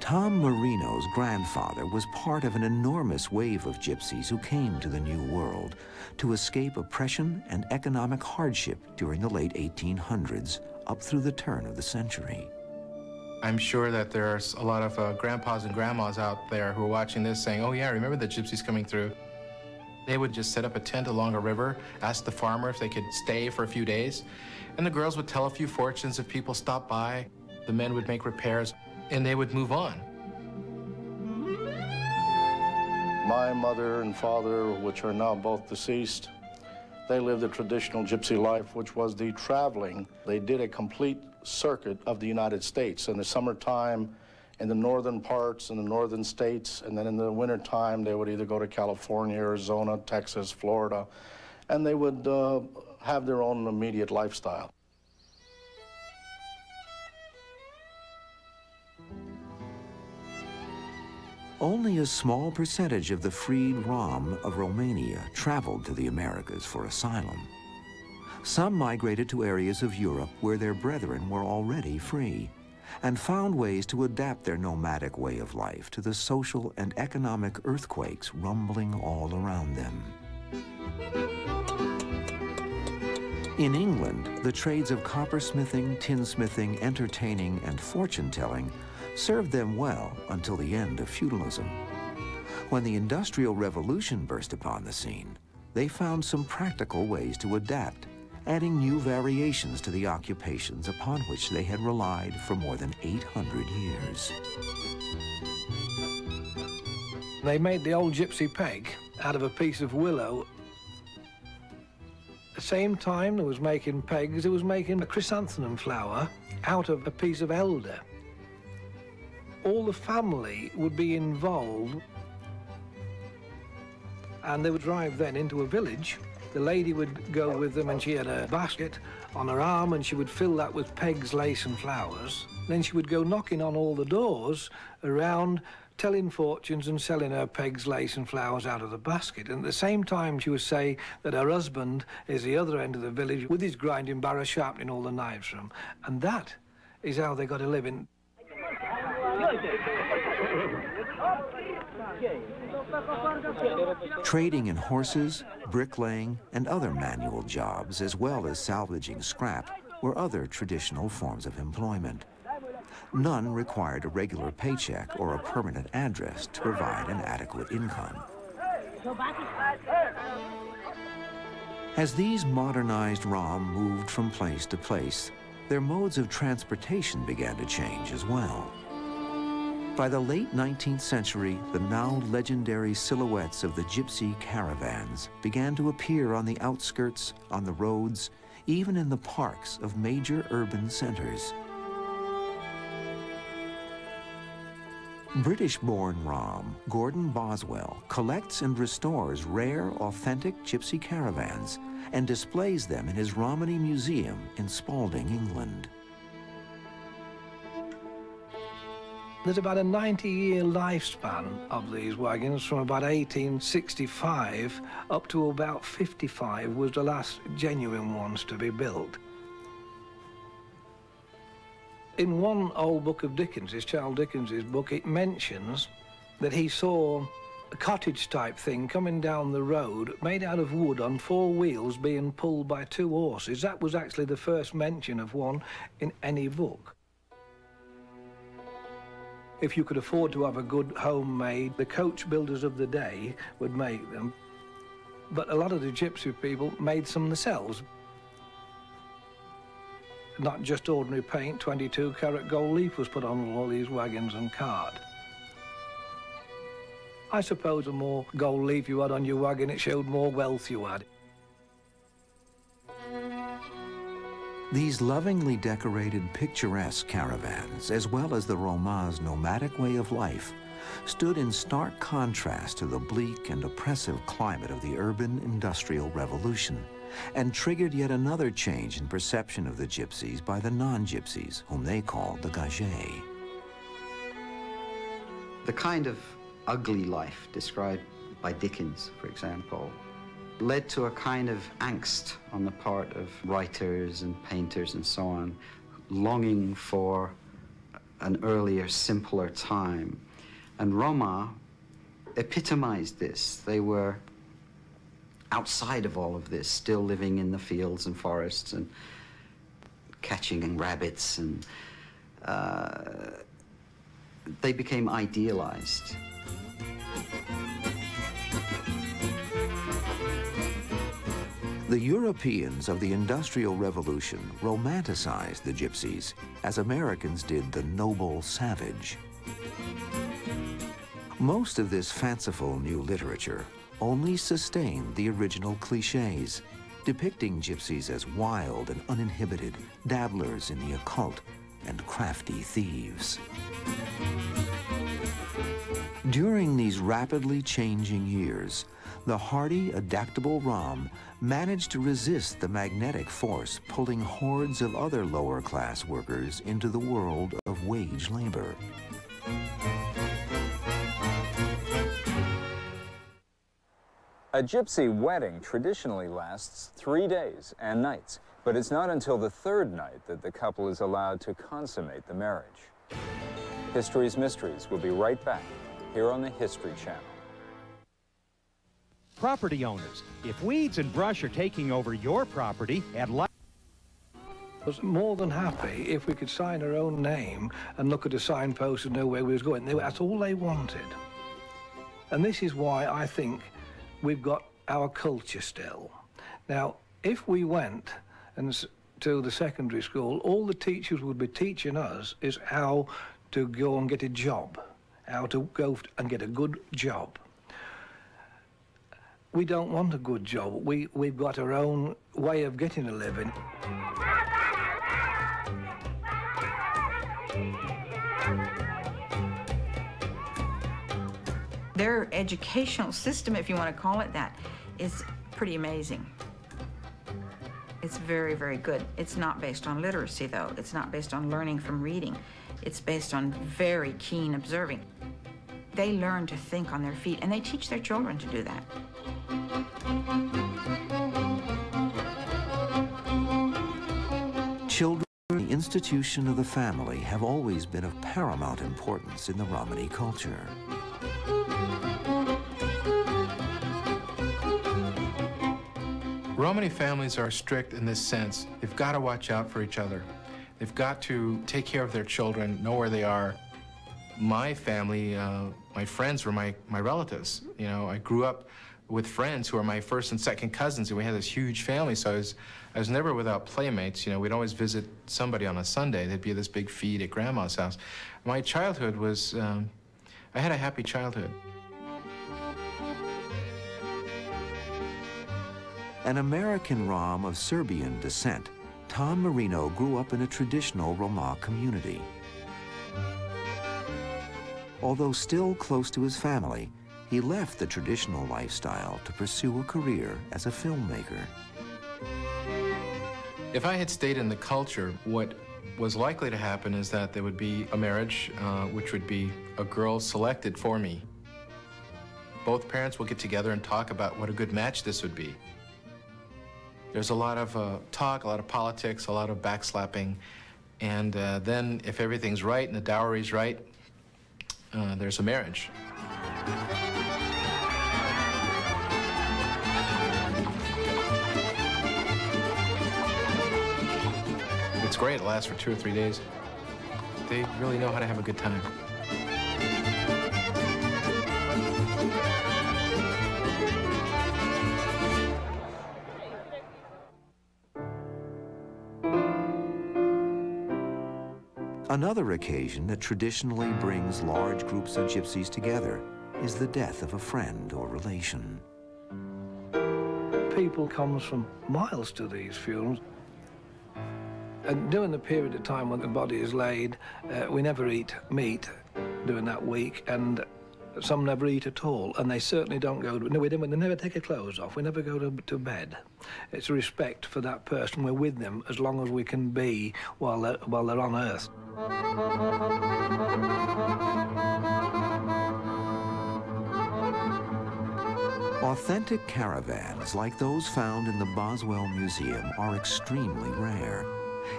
Tom Marino's grandfather was part of an enormous wave of Gypsies who came to the New World to escape oppression and economic hardship during the late 1800s, up through the turn of the century. I'm sure that there's a lot of grandpas and grandmas out there who are watching this saying, oh yeah, remember the gypsies coming through. They would just set up a tent along a river, ask the farmer if they could stay for a few days, and the girls would tell a few fortunes if people stopped by. The men would make repairs, and they would move on. My mother and father, which are now both deceased, they lived a traditional gypsy life, which was the traveling. They did a complete circuit of the United States. In the summertime, in the northern parts, in the northern states, and then in the wintertime, they would either go to California, Arizona, Texas, Florida, and they would have their own immediate lifestyle. Only a small percentage of the freed Rom of Romania traveled to the Americas for asylum. Some migrated to areas of Europe where their brethren were already free and found ways to adapt their nomadic way of life to the social and economic earthquakes rumbling all around them. In England, the trades of coppersmithing, tinsmithing, entertaining, and fortune-telling served them well until the end of feudalism. When the Industrial Revolution burst upon the scene, they found some practical ways to adapt, adding new variations to the occupations upon which they had relied for more than 800 years. They made the old gypsy peg out of a piece of willow. At the same time they was making pegs, it was making a chrysanthemum flower out of a piece of elder. All the family would be involved, and they would drive then into a village. The lady would go with them, and she had a basket on her arm, and she would fill that with pegs, lace, and flowers. Then she would go knocking on all the doors around, telling fortunes and selling her pegs, lace, and flowers out of the basket. And at the same time, she would say that her husband is the other end of the village with his grinding barrow, sharpening all the knives for them. And that is how they got a living. Trading in horses, bricklaying, and other manual jobs, as well as salvaging scrap, were other traditional forms of employment. None required a regular paycheck or a permanent address to provide an adequate income. As these modernized Rom moved from place to place, their modes of transportation began to change as well. By the late 19th century, the now legendary silhouettes of the gypsy caravans began to appear on the outskirts, on the roads, even in the parks of major urban centers. British-born Rom Gordon Boswell collects and restores rare, authentic gypsy caravans and displays them in his Romany Museum in Spalding, England. There's about a 90-year lifespan of these wagons, from about 1865 up to about 55 was the last genuine ones to be built. In one old book of Dickens's, Charles Dickens's book, it mentions that he saw a cottage-type thing coming down the road made out of wood on 4 wheels being pulled by 2 horses. That was actually the first mention of one in any book. If you could afford to have a good home made, the coach builders of the day would make them. But a lot of the gypsy people made some themselves. Not just ordinary paint, 22-carat gold leaf was put on all these wagons and cart. I suppose the more gold leaf you had on your wagon, it showed more wealth you had. These lovingly decorated, picturesque caravans, as well as the Roma's nomadic way of life, stood in stark contrast to the bleak and oppressive climate of the urban industrial revolution, and triggered yet another change in perception of the gypsies by the non-gypsies, whom they called the gagés. The kind of ugly life described by Dickens, for example, led to a kind of angst on the part of writers and painters and so on, longing for an earlier, simpler time. And Roma epitomized this. They were outside of all of this, still living in the fields and forests and catching rabbits and they became idealized. The Europeans of the Industrial Revolution romanticized the gypsies, as Americans did the noble savage. Most of this fanciful new literature only sustained the original cliches, depicting gypsies as wild and uninhibited, dabblers in the occult, and crafty thieves. During these rapidly changing years, the hardy, adaptable Rom managed to resist the magnetic force pulling hordes of other lower-class workers into the world of wage labor. A gypsy wedding traditionally lasts 3 days and nights, but it's not until the third night that the couple is allowed to consummate the marriage. History's Mysteries will be right back here on the History Channel. Property owners, if weeds and brush are taking over your property, I was more than happy if we could sign our own name and look at a signpost and know where we was going. That's all they wanted. And this is why I think we've got our culture still. Now, if we went to the secondary school, all the teachers would be teaching us is how to go and get a job, how to go and get a good job. We don't want a good job. We've got our own way of getting a living. Their educational system, if you want to call it that, is pretty amazing. It's very, very good. It's not based on literacy, though. It's not based on learning from reading. It's based on very keen observing. They learn to think on their feet, and they teach their children to do that. Children, the institution of the family, have always been of paramount importance in the Romani culture. Romani families are strict in this sense. They've got to watch out for each other. They've got to take care of their children, know where they are. My family, my friends were my relatives. You know, I grew up with friends who are my first and second cousins, and we had this huge family, so I was never without playmates. You know, we'd always visit somebody on a Sunday. There'd be this big feed at Grandma's house. My childhood was, I had a happy childhood. An American Rom of Serbian descent, Tom Marino grew up in a traditional Roma community. Although still close to his family, he left the traditional lifestyle to pursue a career as a filmmaker. If I had stayed in the culture, what was likely to happen is that there would be a marriage, which would be a girl selected for me. Both parents will get together and talk about what a good match this would be. There's a lot of talk, a lot of politics, a lot of backslapping, and then if everything's right and the dowry's right, there's a marriage. It's great. It lasts for 2 or 3 days. They really know how to have a good time. Another occasion that traditionally brings large groups of gypsies together is the death of a friend or relation. People come from miles to these funerals. And during the period of time when the body is laid, we never eat meat during that week, and some never eat at all, and they certainly don't go to, no, they never take their clothes off, we never go to bed. It's a respect for that person. We're with them as long as we can be while they're on earth. Authentic caravans like those found in the Boswell Museum are extremely rare,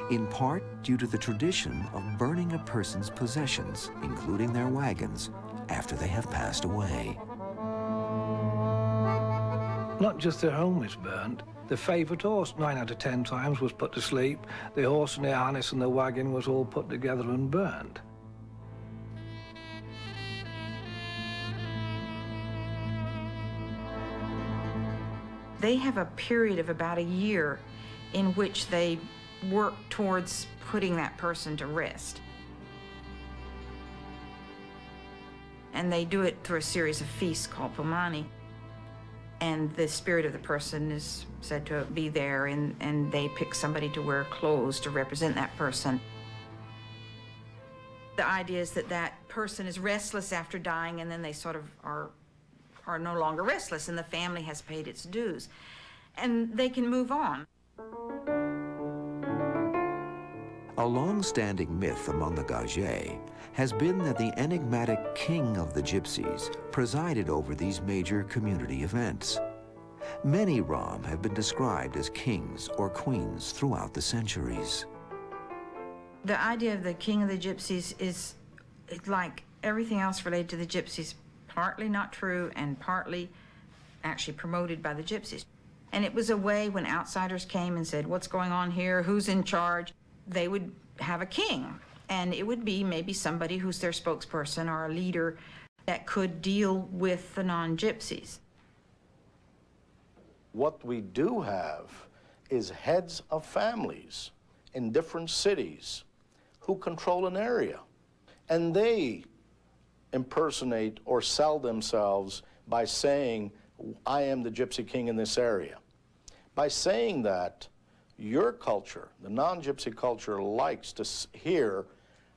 in part due to the tradition of burning a person's possessions, including their wagons, after they have passed away. Not just their home is burnt. The favourite horse, 9 out of 10 times, was put to sleep. The horse and the harness and the wagon was all put together and burnt. They have a period of about a year in which they work towards putting that person to rest. And they do it through a series of feasts called pomani. And the spirit of the person is said to be there, and they pick somebody to wear clothes to represent that person. The idea is that that person is restless after dying, and then they sort of are no longer restless, and the family has paid its dues. And they can move on. A long-standing myth among the Gage has been that the enigmatic king of the Gypsies presided over these major community events. Many Rom have been described as kings or queens throughout the centuries. The idea of the king of the Gypsies is, like everything else related to the Gypsies, partly not true and partly actually promoted by the Gypsies. And it was a way when outsiders came and said, what's going on here, who's in charge, they would have a king. And it would be maybe somebody who's their spokesperson or a leader that could deal with the non-Gypsies. What we do have is heads of families in different cities who control an area. And they impersonate or sell themselves by saying, I am the Gypsy king in this area. By saying that, your culture, the non-Gypsy culture, likes to hear,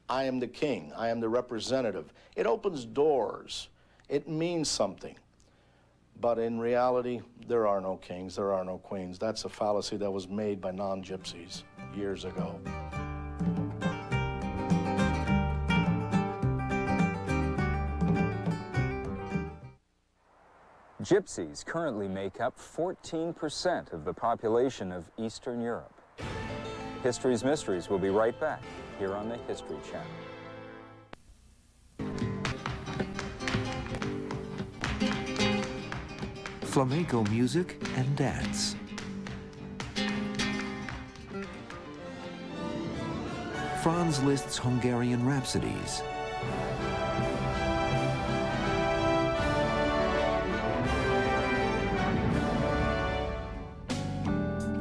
I am the king, I am the representative. It opens doors. It means something. But in reality, there are no kings, there are no queens. That's a fallacy that was made by non-Gypsies years ago. Gypsies currently make up 14% of the population of Eastern Europe. History's Mysteries will be right back here on the History Channel. Flamenco music and dance. Franz Liszt's Hungarian Rhapsodies.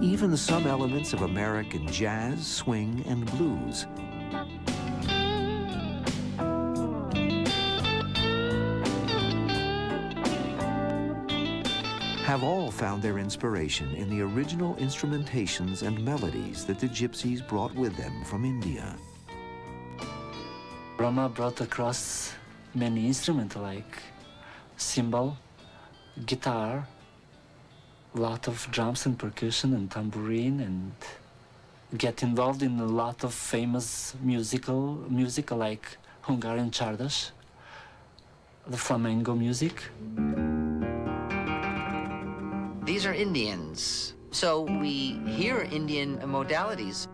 Even some elements of American jazz, swing, and blues. Have all found their inspiration in the original instrumentations and melodies that the Gypsies brought with them from India. Roma brought across many instruments like cymbal, guitar, a lot of drums and percussion and tambourine, and get involved in a lot of famous music like Hungarian czardas, the flamenco music. These are Indians, so we hear Indian modalities.